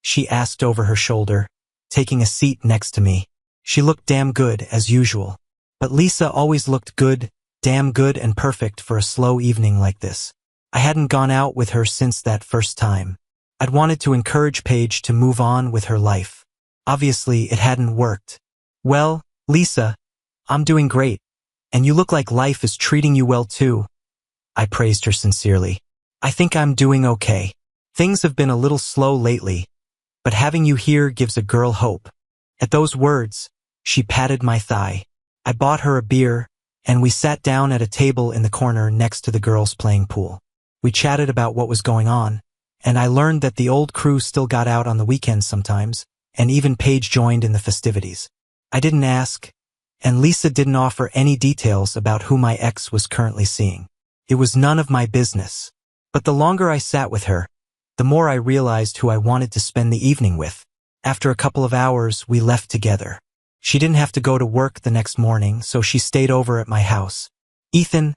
S1: she asked over her shoulder, taking a seat next to me. She looked damn good, as usual. But Lisa always looked good, damn good and perfect for a slow evening like this. I hadn't gone out with her since that first time. I'd wanted to encourage Paige to move on with her life. Obviously, it hadn't worked. "Well, Lisa, I'm doing great. And you look like life is treating you well too." I praised her sincerely. "I think I'm doing okay. Things have been a little slow lately, but having you here gives a girl hope." At those words, she patted my thigh. I bought her a beer, and we sat down at a table in the corner next to the girls playing pool. We chatted about what was going on, and I learned that the old crew still got out on the weekends sometimes, and even Paige joined in the festivities. I didn't ask, and Lisa didn't offer any details about who my ex was currently seeing. It was none of my business. But the longer I sat with her, the more I realized who I wanted to spend the evening with. After a couple of hours, we left together. She didn't have to go to work the next morning, so she stayed over at my house. "Ethan,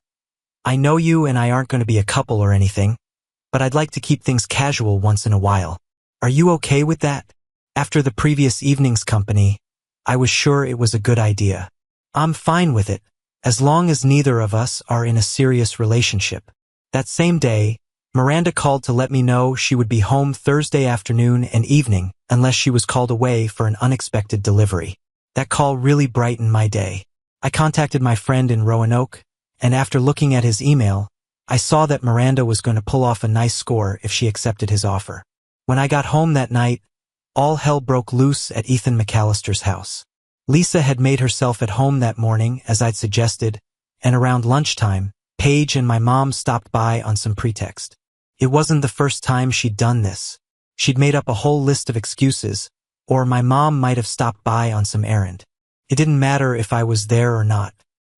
S1: I know you and I aren't going to be a couple or anything, but I'd like to keep things casual once in a while. Are you okay with that?" After the previous evening's company, I was sure it was a good idea. "I'm fine with it, as long as neither of us are in a serious relationship." That same day, Miranda called to let me know she would be home Thursday afternoon and evening unless she was called away for an unexpected delivery. That call really brightened my day. I contacted my friend in Roanoke, and after looking at his email, I saw that Miranda was going to pull off a nice score if she accepted his offer. When I got home that night, all hell broke loose at Ethan McAllister's house. Lisa had made herself at home that morning, as I'd suggested, and around lunchtime, Paige and my mom stopped by on some pretext. It wasn't the first time she'd done this. She'd made up a whole list of excuses, or my mom might have stopped by on some errand. It didn't matter if I was there or not.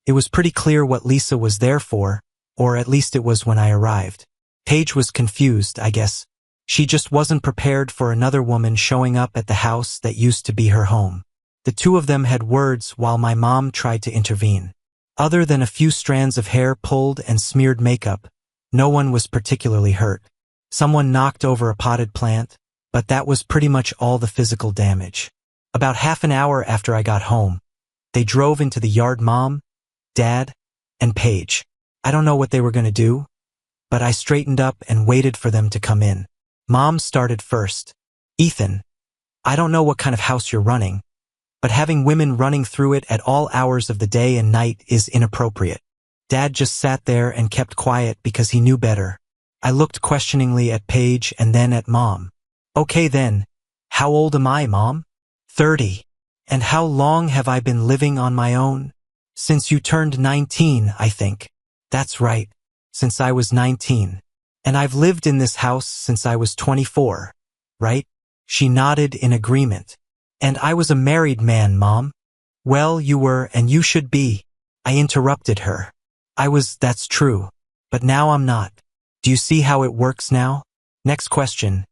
S1: It was pretty clear what Lisa was there for, or at least it was when I arrived. Paige was confused, I guess. She just wasn't prepared for another woman showing up at the house that used to be her home. The two of them had words while my mom tried to intervene. Other than a few strands of hair pulled and smeared makeup, no one was particularly hurt. Someone knocked over a potted plant, but that was pretty much all the physical damage. About half an hour after I got home, they drove into the yard. Mom, Dad, and Paige. I don't know what they were going to do, but I straightened up and waited for them to come in. Mom started first. "Ethan, I don't know what kind of house you're running, but having women running through it at all hours of the day and night is inappropriate." Dad just sat there and kept quiet because he knew better. I looked questioningly at Paige and then at Mom. "Okay then, how old am I, Mom?" 30. "And how long have I been living on my own?" "Since you turned 19, I think." "That's right, since I was 19. And I've lived in this house since I was 24, right?" She nodded in agreement. "And I was a married man, Mom." "Well, you were, and you should be." I interrupted her. That's true. But now I'm not. Do you see how it works now?" Next question.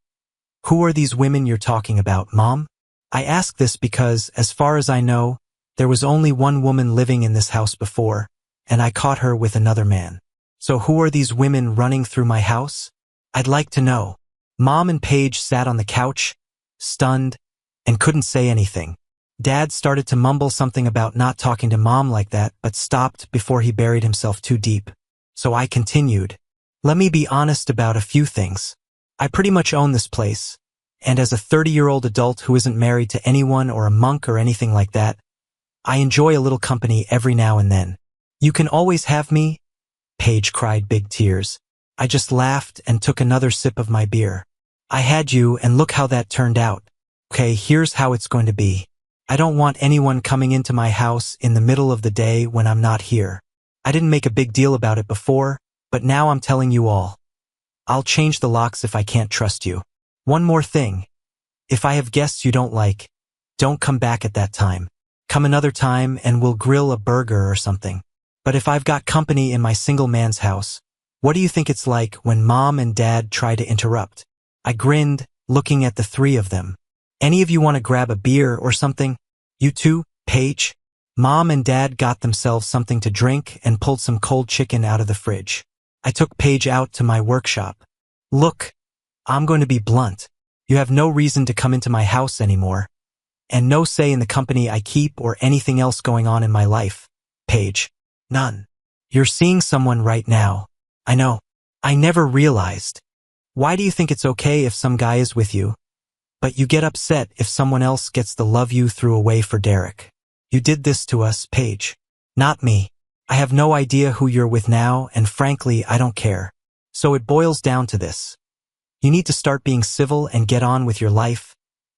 S1: "Who are these women you're talking about, Mom?" I ask this because, as far as I know, there was only one woman living in this house before, and I caught her with another man. So who are these women running through my house? I'd like to know. Mom and Paige sat on the couch, stunned, and couldn't say anything. Dad started to mumble something about not talking to Mom like that, but stopped before he buried himself too deep. So I continued. "Let me be honest about a few things. I pretty much own this place, and as a 30-year-old adult who isn't married to anyone or a monk or anything like that, I enjoy a little company every now and then. You can always have me." Paige cried big tears. I just laughed and took another sip of my beer. "I had you, and look how that turned out. Okay, here's how it's going to be. I don't want anyone coming into my house in the middle of the day when I'm not here. I didn't make a big deal about it before, But now I'm telling you all. I'll change the locks if I can't trust you. One more thing. If I have guests you don't like, don't come back at that time. Come another time and we'll grill a burger or something. But if I've got company in my single man's house, what do you think it's like when Mom and Dad try to interrupt? I grinned, looking at the three of them. Any of you want to grab a beer or something? You too, Paige? Mom and Dad got themselves something to drink and pulled some cold chicken out of the fridge. I took Paige out to my workshop. Look, I'm going to be blunt. You have no reason to come into my house anymore. And no say in the company I keep or anything else going on in my life. Paige. None. You're seeing someone right now. I know. I never realized. Why do you think it's okay if some guy is with you? But you get upset if someone else gets the love you threw away for Derek. You did this to us, Paige. Not me. I have no idea who you're with now, and frankly, I don't care. So it boils down to this. You need to start being civil and get on with your life,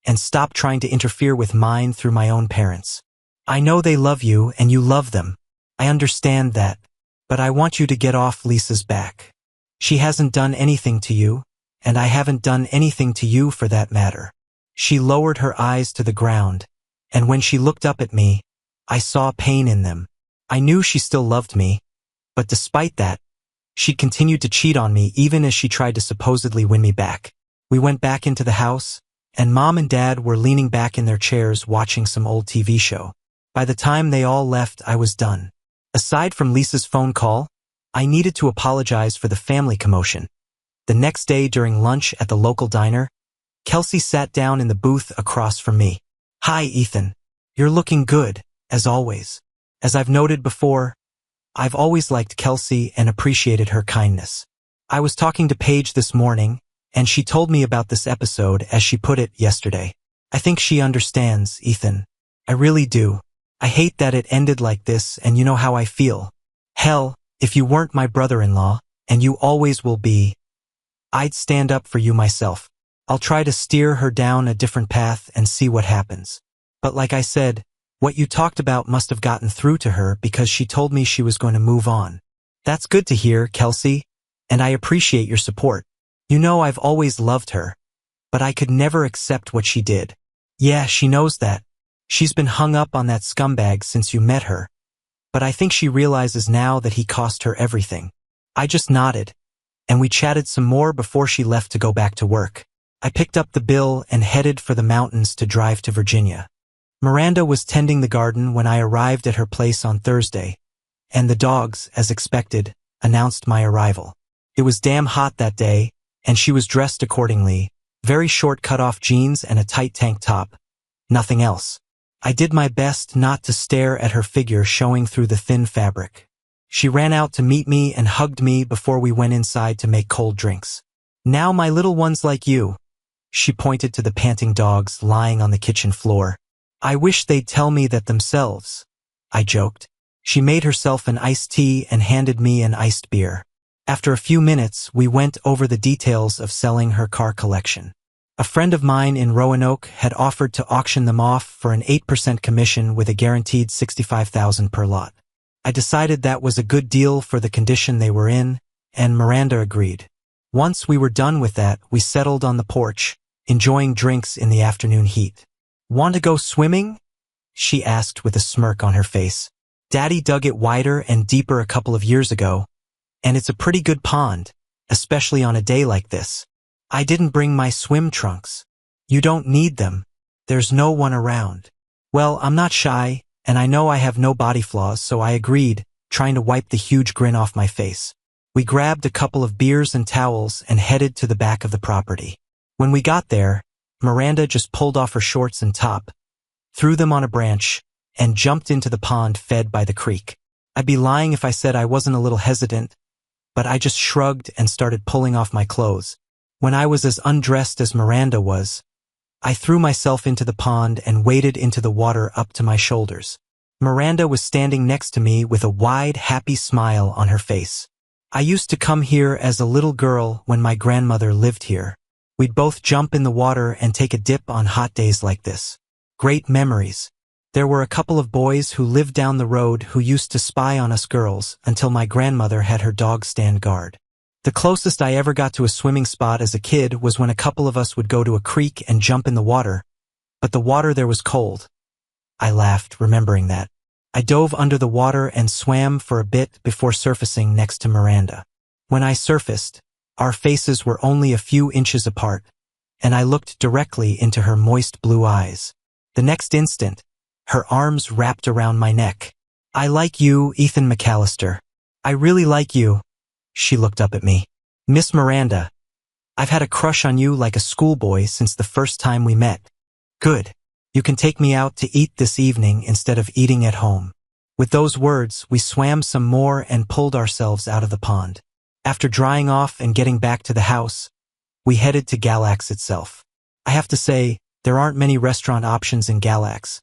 S1: and stop trying to interfere with mine through my own parents. I know they love you and you love them. I understand that, but I want you to get off Lisa's back. She hasn't done anything to you, and I haven't done anything to you for that matter. She lowered her eyes to the ground, and when she looked up at me, I saw pain in them. I knew she still loved me, but despite that, she continued to cheat on me even as she tried to supposedly win me back. We went back into the house, and Mom and Dad were leaning back in their chairs watching some old TV show. By the time they all left, I was done. Aside from Lisa's phone call, I needed to apologize for the family commotion. The next day during lunch at the local diner, Kelsey sat down in the booth across from me. Hi, Ethan. You're looking good, as always. As I've noted before, I've always liked Kelsey and appreciated her kindness. I was talking to Paige this morning, and she told me about this episode as she put it yesterday. I think she understands, Ethan. I really do. I hate that it ended like this, and you know how I feel. Hell, if you weren't my brother-in-law, and you always will be, I'd stand up for you myself. I'll try to steer her down a different path and see what happens. But like I said, what you talked about must have gotten through to her because she told me she was going to move on. That's good to hear, Kelsey, and I appreciate your support. You know I've always loved her, but I could never accept what she did. Yeah, she knows that. She's been hung up on that scumbag since you met her, but I think she realizes now that he cost her everything. I just nodded, and we chatted some more before she left to go back to work. I picked up the bill and headed for the mountains to drive to Virginia. Miranda was tending the garden when I arrived at her place on Thursday, and the dogs, as expected, announced my arrival. It was damn hot that day, and she was dressed accordingly, very short cut-off jeans and a tight tank top. Nothing else. I did my best not to stare at her figure showing through the thin fabric. She ran out to meet me and hugged me before we went inside to make cold drinks. Now my little ones like you. She pointed to the panting dogs lying on the kitchen floor. I wish they'd tell me that themselves, I joked. She made herself an iced tea and handed me an iced beer. After a few minutes, we went over the details of selling her car collection. A friend of mine in Roanoke had offered to auction them off for an 8% commission with a guaranteed $65,000 per lot. I decided that was a good deal for the condition they were in, and Miranda agreed. Once we were done with that, we settled on the porch, enjoying drinks in the afternoon heat. Want to go swimming? She asked with a smirk on her face. Daddy dug it wider and deeper a couple of years ago, and it's a pretty good pond, especially on a day like this. I didn't bring my swim trunks. You don't need them. There's no one around. Well, I'm not shy, and I know I have no body flaws, so I agreed, trying to wipe the huge grin off my face. We grabbed a couple of beers and towels and headed to the back of the property. When we got there, Miranda just pulled off her shorts and top, threw them on a branch, and jumped into the pond fed by the creek. I'd be lying if I said I wasn't a little hesitant, but I just shrugged and started pulling off my clothes. When I was as undressed as Miranda was, I threw myself into the pond and waded into the water up to my shoulders. Miranda was standing next to me with a wide, happy smile on her face. I used to come here as a little girl when my grandmother lived here. We'd both jump in the water and take a dip on hot days like this. Great memories. There were a couple of boys who lived down the road who used to spy on us girls until my grandmother had her dog stand guard. The closest I ever got to a swimming spot as a kid was when a couple of us would go to a creek and jump in the water, but the water there was cold. I laughed, remembering that. I dove under the water and swam for a bit before surfacing next to Miranda. When I surfaced, our faces were only a few inches apart, and I looked directly into her moist blue eyes. The next instant, her arms wrapped around my neck. "I like you, Ethan McAllister. I really like you." She looked up at me. "Miss Miranda, I've had a crush on you like a schoolboy since the first time we met." "Good. You can take me out to eat this evening instead of eating at home." With those words, we swam some more and pulled ourselves out of the pond. After drying off and getting back to the house, we headed to Galax itself. I have to say, there aren't many restaurant options in Galax,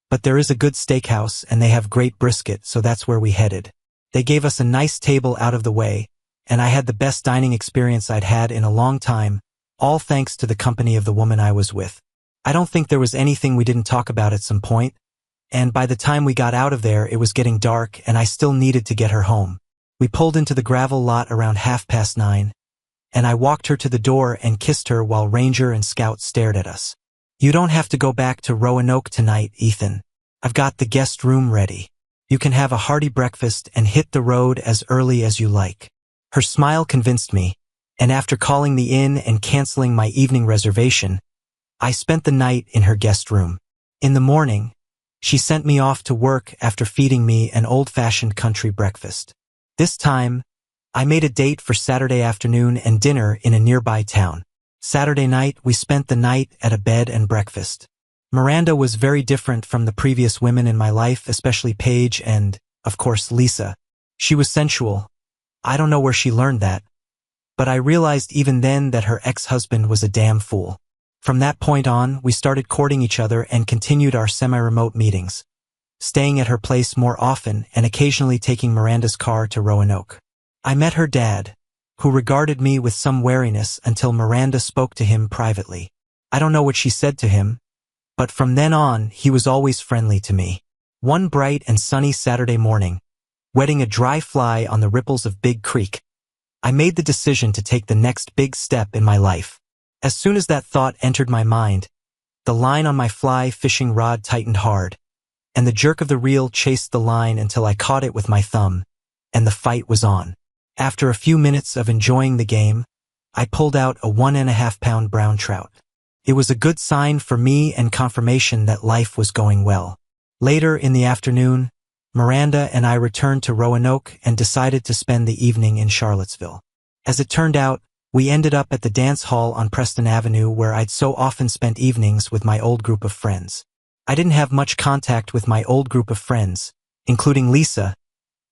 S1: but there is a good steakhouse and they have great brisket, so that's where we headed. They gave us a nice table out of the way, and I had the best dining experience I'd had in a long time, all thanks to the company of the woman I was with. I don't think there was anything we didn't talk about at some point, and by the time we got out of there it was getting dark and I still needed to get her home. We pulled into the gravel lot around 9:30, and I walked her to the door and kissed her while Ranger and Scout stared at us. "You don't have to go back to Roanoke tonight, Ethan. I've got the guest room ready. You can have a hearty breakfast and hit the road as early as you like." Her smile convinced me, and after calling the inn and canceling my evening reservation, I spent the night in her guest room. In the morning, she sent me off to work after feeding me an old-fashioned country breakfast. This time, I made a date for Saturday afternoon and dinner in a nearby town. Saturday night, we spent the night at a bed and breakfast. Miranda was very different from the previous women in my life, especially Paige and, of course, Lisa. She was sensual. I don't know where she learned that, but I realized even then that her ex-husband was a damn fool. From that point on, we started courting each other and continued our semi-remote meetings, staying at her place more often and occasionally taking Miranda's car to Roanoke. I met her dad, who regarded me with some wariness until Miranda spoke to him privately. I don't know what she said to him, but from then on, he was always friendly to me. One bright and sunny Saturday morning, wetting a dry fly on the ripples of Big Creek, I made the decision to take the next big step in my life. As soon as that thought entered my mind, the line on my fly fishing rod tightened hard, and the jerk of the reel chased the line until I caught it with my thumb, and the fight was on. After a few minutes of enjoying the game, I pulled out a 1.5-pound brown trout. It was a good sign for me and confirmation that life was going well. Later in the afternoon, Miranda and I returned to Roanoke and decided to spend the evening in Charlottesville. As it turned out, we ended up at the dance hall on Preston Avenue where I'd so often spent evenings with my old group of friends. I didn't have much contact with my old group of friends, including Lisa,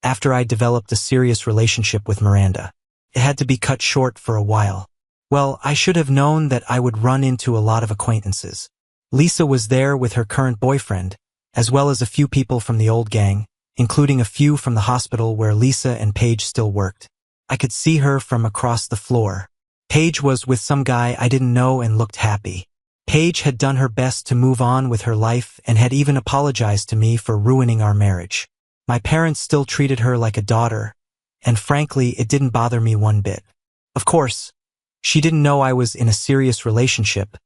S1: after I developed a serious relationship with Miranda. It had to be cut short for a while. Well, I should have known that I would run into a lot of acquaintances. Lisa was there with her current boyfriend, as well as a few people from the old gang, including a few from the hospital where Lisa and Paige still worked. I could see her from across the floor. Paige was with some guy I didn't know and looked happy. Paige had done her best to move on with her life and had even apologized to me for ruining our marriage. My parents still treated her like a daughter, and frankly, it didn't bother me one bit. Of course, she didn't know I was in a serious relationship,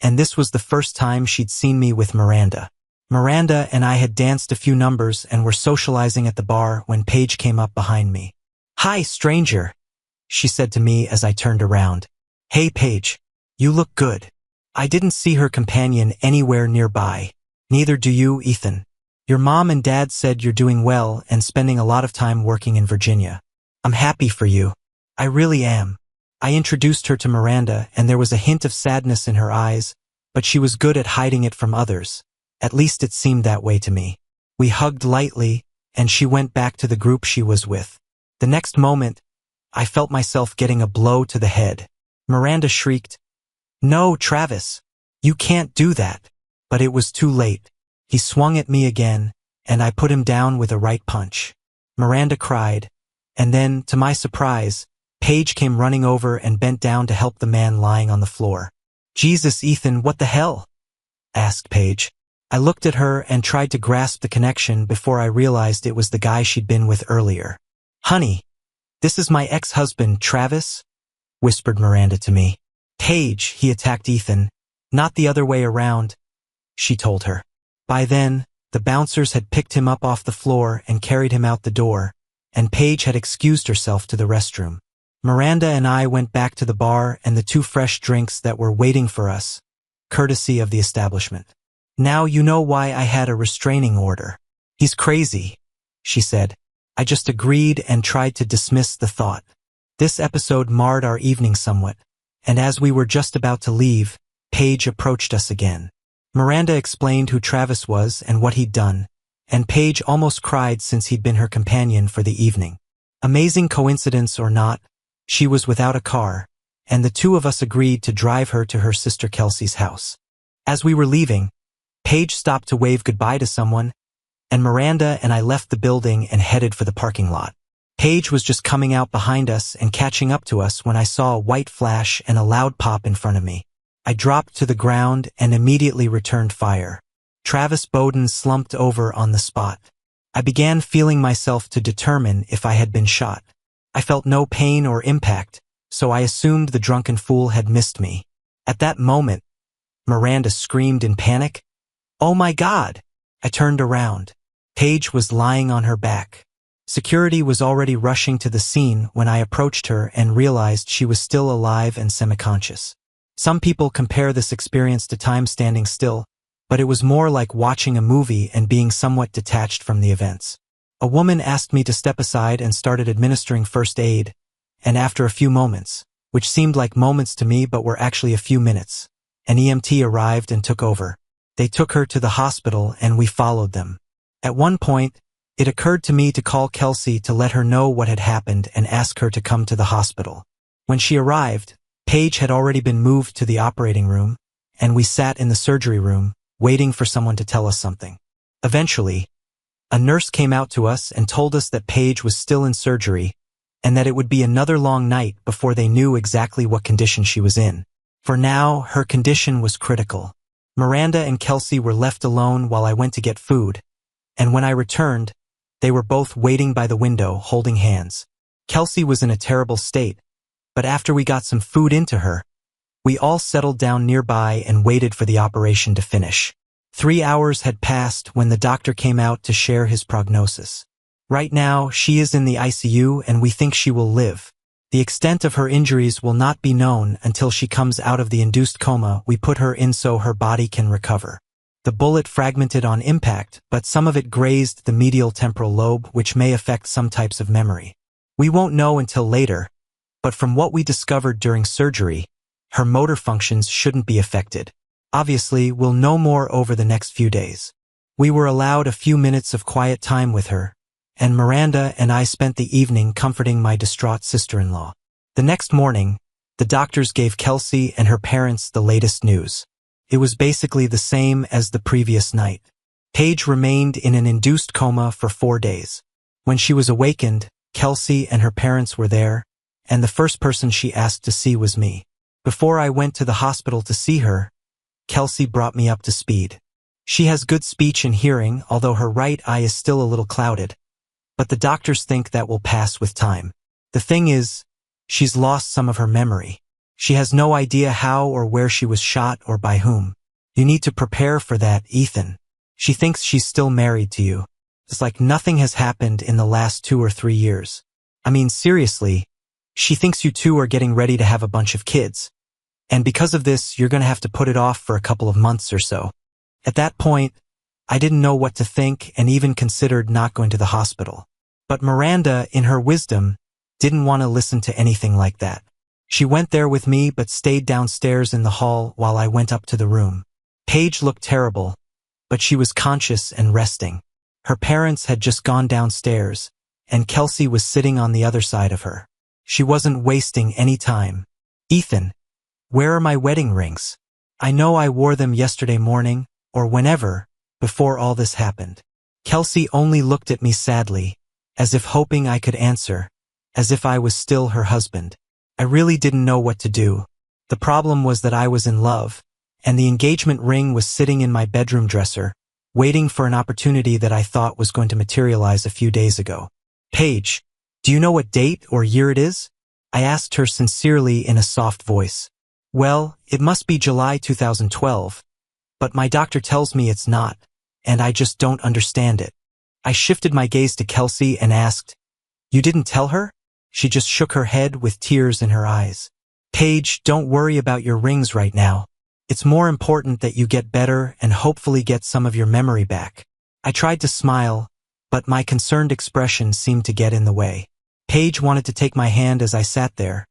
S1: and this was the first time she'd seen me with Miranda. Miranda and I had danced a few numbers and were socializing at the bar when Paige came up behind me. "Hi, stranger," she said to me as I turned around. "Hey, Paige, you look good." I didn't see her companion anywhere nearby. "Neither do you, Ethan. Your mom and dad said you're doing well and spending a lot of time working in Virginia. I'm happy for you. I really am." I introduced her to Miranda, and there was a hint of sadness in her eyes, but she was good at hiding it from others. At least it seemed that way to me. We hugged lightly, and she went back to the group she was with. The next moment, I felt myself getting a blow to the head. Miranda shrieked, "No, Travis, you can't do that." But it was too late. He swung at me again, and I put him down with a right punch. Miranda cried, and then, to my surprise, Paige came running over and bent down to help the man lying on the floor. "Jesus, Ethan, what the hell?" asked Paige. I looked at her and tried to grasp the connection before I realized it was the guy she'd been with earlier. "Honey, this is my ex-husband, Travis," whispered Miranda to me. "Paige," he attacked Ethan. "Not the other way around," she told her. By then, the bouncers had picked him up off the floor and carried him out the door, and Paige had excused herself to the restroom. Miranda and I went back to the bar and the 2 fresh drinks that were waiting for us, courtesy of the establishment. "Now you know why I had a restraining order." "He's crazy," she said. I just agreed and tried to dismiss the thought. This episode marred our evening somewhat, and as we were just about to leave, Paige approached us again. Miranda explained who Travis was and what he'd done, and Paige almost cried since he'd been her companion for the evening. Amazing coincidence or not, she was without a car, and the 2 of us agreed to drive her to her sister Kelsey's house. As we were leaving, Paige stopped to wave goodbye to someone, and Miranda and I left the building and headed for the parking lot. Paige was just coming out behind us and catching up to us when I saw a white flash and a loud pop in front of me. I dropped to the ground and immediately returned fire. Travis Bowden slumped over on the spot. I began feeling myself to determine if I had been shot. I felt no pain or impact, so I assumed the drunken fool had missed me. At that moment, Miranda screamed in panic, "Oh my God!" I turned around. Paige was lying on her back. Security was already rushing to the scene when I approached her and realized she was still alive and semi-conscious. Some people compare this experience to time standing still, but it was more like watching a movie and being somewhat detached from the events. A woman asked me to step aside and started administering first aid, and after a few moments, which seemed like moments to me but were actually a few minutes, an EMT arrived and took over. They took her to the hospital and we followed them. At one point, it occurred to me to call Kelsey to let her know what had happened and ask her to come to the hospital. When she arrived, Paige had already been moved to the operating room, and we sat in the surgery room, waiting for someone to tell us something. Eventually, a nurse came out to us and told us that Paige was still in surgery, and that it would be another long night before they knew exactly what condition she was in. For now, her condition was critical. Miranda and Kelsey were left alone while I went to get food, and when I returned, they were both waiting by the window, holding hands. Kelsey was in a terrible state, but after we got some food into her, we all settled down nearby and waited for the operation to finish. 3 hours had passed when the doctor came out to share his prognosis. Right now, she is in the ICU and we think she will live. The extent of her injuries will not be known until she comes out of the induced coma we put her in so her body can recover. The bullet fragmented on impact, but some of it grazed the medial temporal lobe, which may affect some types of memory. We won't know until later, but from what we discovered during surgery, her motor functions shouldn't be affected. Obviously, we'll know more over the next few days. We were allowed a few minutes of quiet time with her, and Miranda and I spent the evening comforting my distraught sister-in-law. The next morning, the doctors gave Kelsey and her parents the latest news. It was basically the same as the previous night. Paige remained in an induced coma for 4 days. When she was awakened, Kelsey and her parents were there, and the first person she asked to see was me. Before I went to the hospital to see her, Kelsey brought me up to speed. She has good speech and hearing, although her right eye is still a little clouded, but the doctors think that will pass with time. The thing is, she's lost some of her memory. She has no idea how or where she was shot or by whom. You need to prepare for that, Ethan. She thinks she's still married to you. It's like nothing has happened in the last 2 or 3 years. I mean, seriously, she thinks you two are getting ready to have a bunch of kids. And because of this, you're going to have to put it off for a couple of months or so. At that point, I didn't know what to think and even considered not going to the hospital. But Miranda, in her wisdom, didn't want to listen to anything like that. She went there with me but stayed downstairs in the hall while I went up to the room. Paige looked terrible, but she was conscious and resting. Her parents had just gone downstairs, and Kelsey was sitting on the other side of her. She wasn't wasting any time. "Ethan, where are my wedding rings? I know I wore them yesterday morning, or whenever, before all this happened." Kelsey only looked at me sadly, as if hoping I could answer, as if I was still her husband. I really didn't know what to do. The problem was that I was in love, and the engagement ring was sitting in my bedroom dresser, waiting for an opportunity that I thought was going to materialize a few days ago. Paige, do you know what date or year it is? I asked her sincerely in a soft voice. Well, it must be July 2012, but my doctor tells me it's not, and I just don't understand it. I shifted my gaze to Kelsey and asked, You didn't tell her? She just shook her head with tears in her eyes. Paige, don't worry about your rings right now. It's more important that you get better and hopefully get some of your memory back. I tried to smile, but my concerned expression seemed to get in the way. Paige wanted to take my hand as I sat there,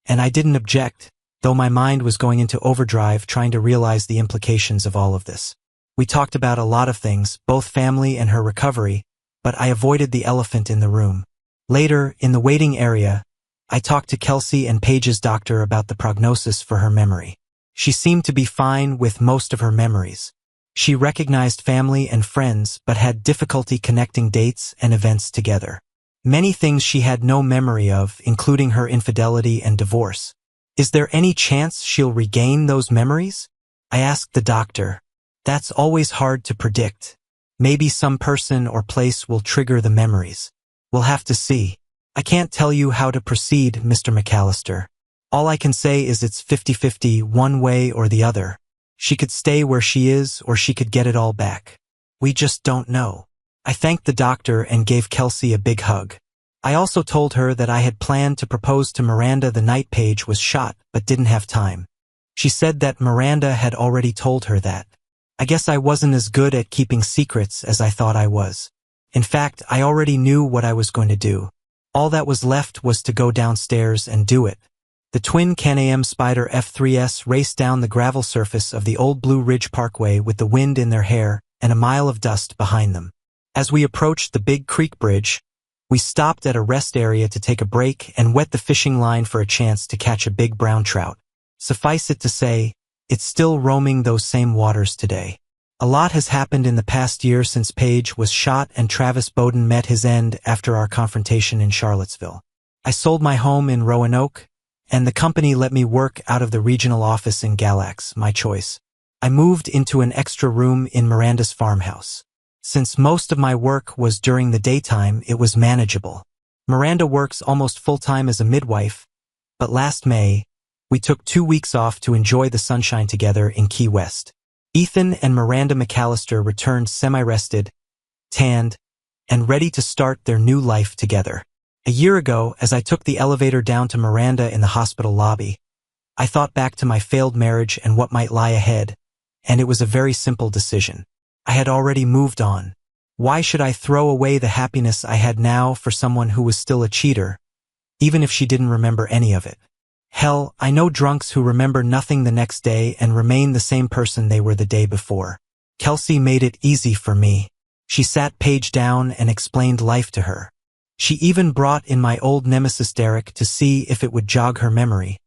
S1: and I didn't object, though my mind was going into overdrive trying to realize the implications of all of this. We talked about a lot of things, both family and her recovery, but I avoided the elephant in the room. Later, in the waiting area, I talked to Kelsey and Paige's doctor about the prognosis for her memory. She seemed to be fine with most of her memories. She recognized family and friends but had difficulty connecting dates and events together. Many things she had no memory of, including her infidelity and divorce. Is there any chance she'll regain those memories? I asked the doctor. That's always hard to predict. Maybe some person or place will trigger the memories. We'll have to see. I can't tell you how to proceed, Mr. McAllister. All I can say is it's 50-50 one way or the other. She could stay where she is or she could get it all back. We just don't know. I thanked the doctor and gave Kelsey a big hug. I also told her that I had planned to propose to Miranda the night Paige was shot but didn't have time. She said that Miranda had already told her that. I guess I wasn't as good at keeping secrets as I thought I was. In fact, I already knew what I was going to do. All that was left was to go downstairs and do it. The twin Can-Am Spyder F3s raced down the gravel surface of the old Blue Ridge Parkway with the wind in their hair and a mile of dust behind them. As we approached the Big Creek Bridge, we stopped at a rest area to take a break and wet the fishing line for a chance to catch a big brown trout. Suffice it to say, it's still roaming those same waters today. A lot has happened in the past year since Paige was shot and Travis Bowden met his end after our confrontation in Charlottesville. I sold my home in Roanoke, and the company let me work out of the regional office in Galax, my choice. I moved into an extra room in Miranda's farmhouse. Since most of my work was during the daytime, it was manageable. Miranda works almost full-time as a midwife, but last May, we took 2 weeks off to enjoy the sunshine together in Key West. Ethan and Miranda McAllister returned semi-rested, tanned, and ready to start their new life together. A year ago, as I took the elevator down to Miranda in the hospital lobby, I thought back to my failed marriage and what might lie ahead, and it was a very simple decision. I had already moved on. Why should I throw away the happiness I had now for someone who was still a cheater, even if she didn't remember any of it? Hell, I know drunks who remember nothing the next day and remain the same person they were the day before. Kelsey made it easy for me. She sat Paige down and explained life to her. She even brought in my old nemesis Derek to see if it would jog her memory,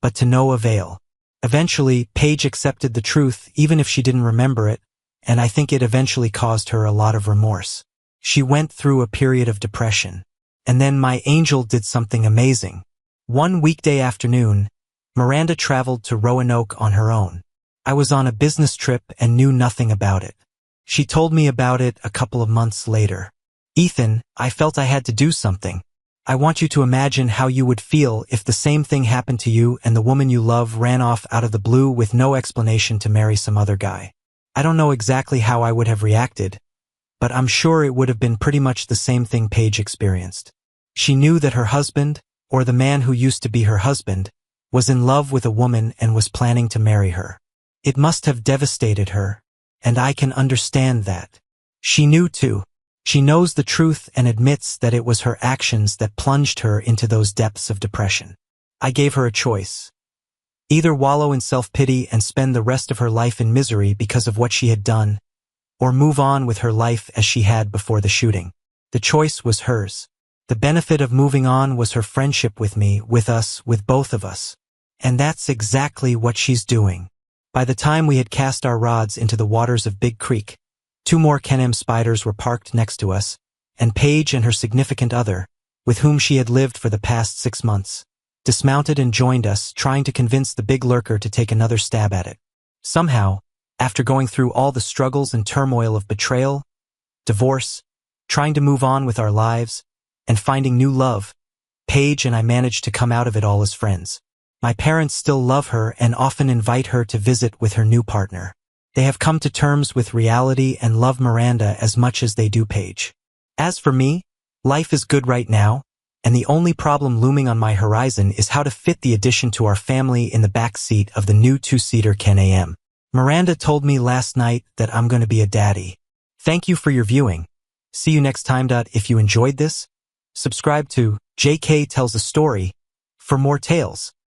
S1: but to no avail. Eventually, Paige accepted the truth even if she didn't remember it, and I think it eventually caused her a lot of remorse. She went through a period of depression. And then my angel did something amazing. One weekday afternoon, Miranda traveled to Roanoke on her own. I was on a business trip and knew nothing about it. She told me about it a couple of months later. Ethan, I felt I had to do something. I want you to imagine how you would feel if the same thing happened to you and the woman you love ran off out of the blue with no explanation to marry some other guy. I don't know exactly how I would have reacted, but I'm sure it would have been pretty much the same thing Paige experienced. She knew that her husband, or the man who used to be her husband, was in love with a woman and was planning to marry her. It must have devastated her, and I can understand that. She knew too. She knows the truth and admits that it was her actions that plunged her into those depths of depression. I gave her a choice. Either wallow in self-pity and spend the rest of her life in misery because of what she had done, or move on with her life as she had before the shooting. The choice was hers. The benefit of moving on was her friendship with me, with us, with both of us. And that's exactly what she's doing. By the time we had cast our rods into the waters of Big Creek, 2 more Can-Am Spyders were parked next to us, and Paige and her significant other, with whom she had lived for the past 6 months, dismounted and joined us, trying to convince the big lurker to take another stab at it. Somehow, After going through all the struggles and turmoil of betrayal, divorce, trying to move on with our lives, and finding new love, Paige and I managed to come out of it all as friends. My parents still love her and often invite her to visit with her new partner. They have come to terms with reality and love Miranda as much as they do Paige. As for me, life is good right now, and the only problem looming on my horizon is how to fit the addition to our family in the back seat of the new two-seater Can-Am. Miranda told me last night that I'm going to be a daddy. Thank you for your viewing. See you next time. If you enjoyed this, subscribe to JK Tells a Story for more tales.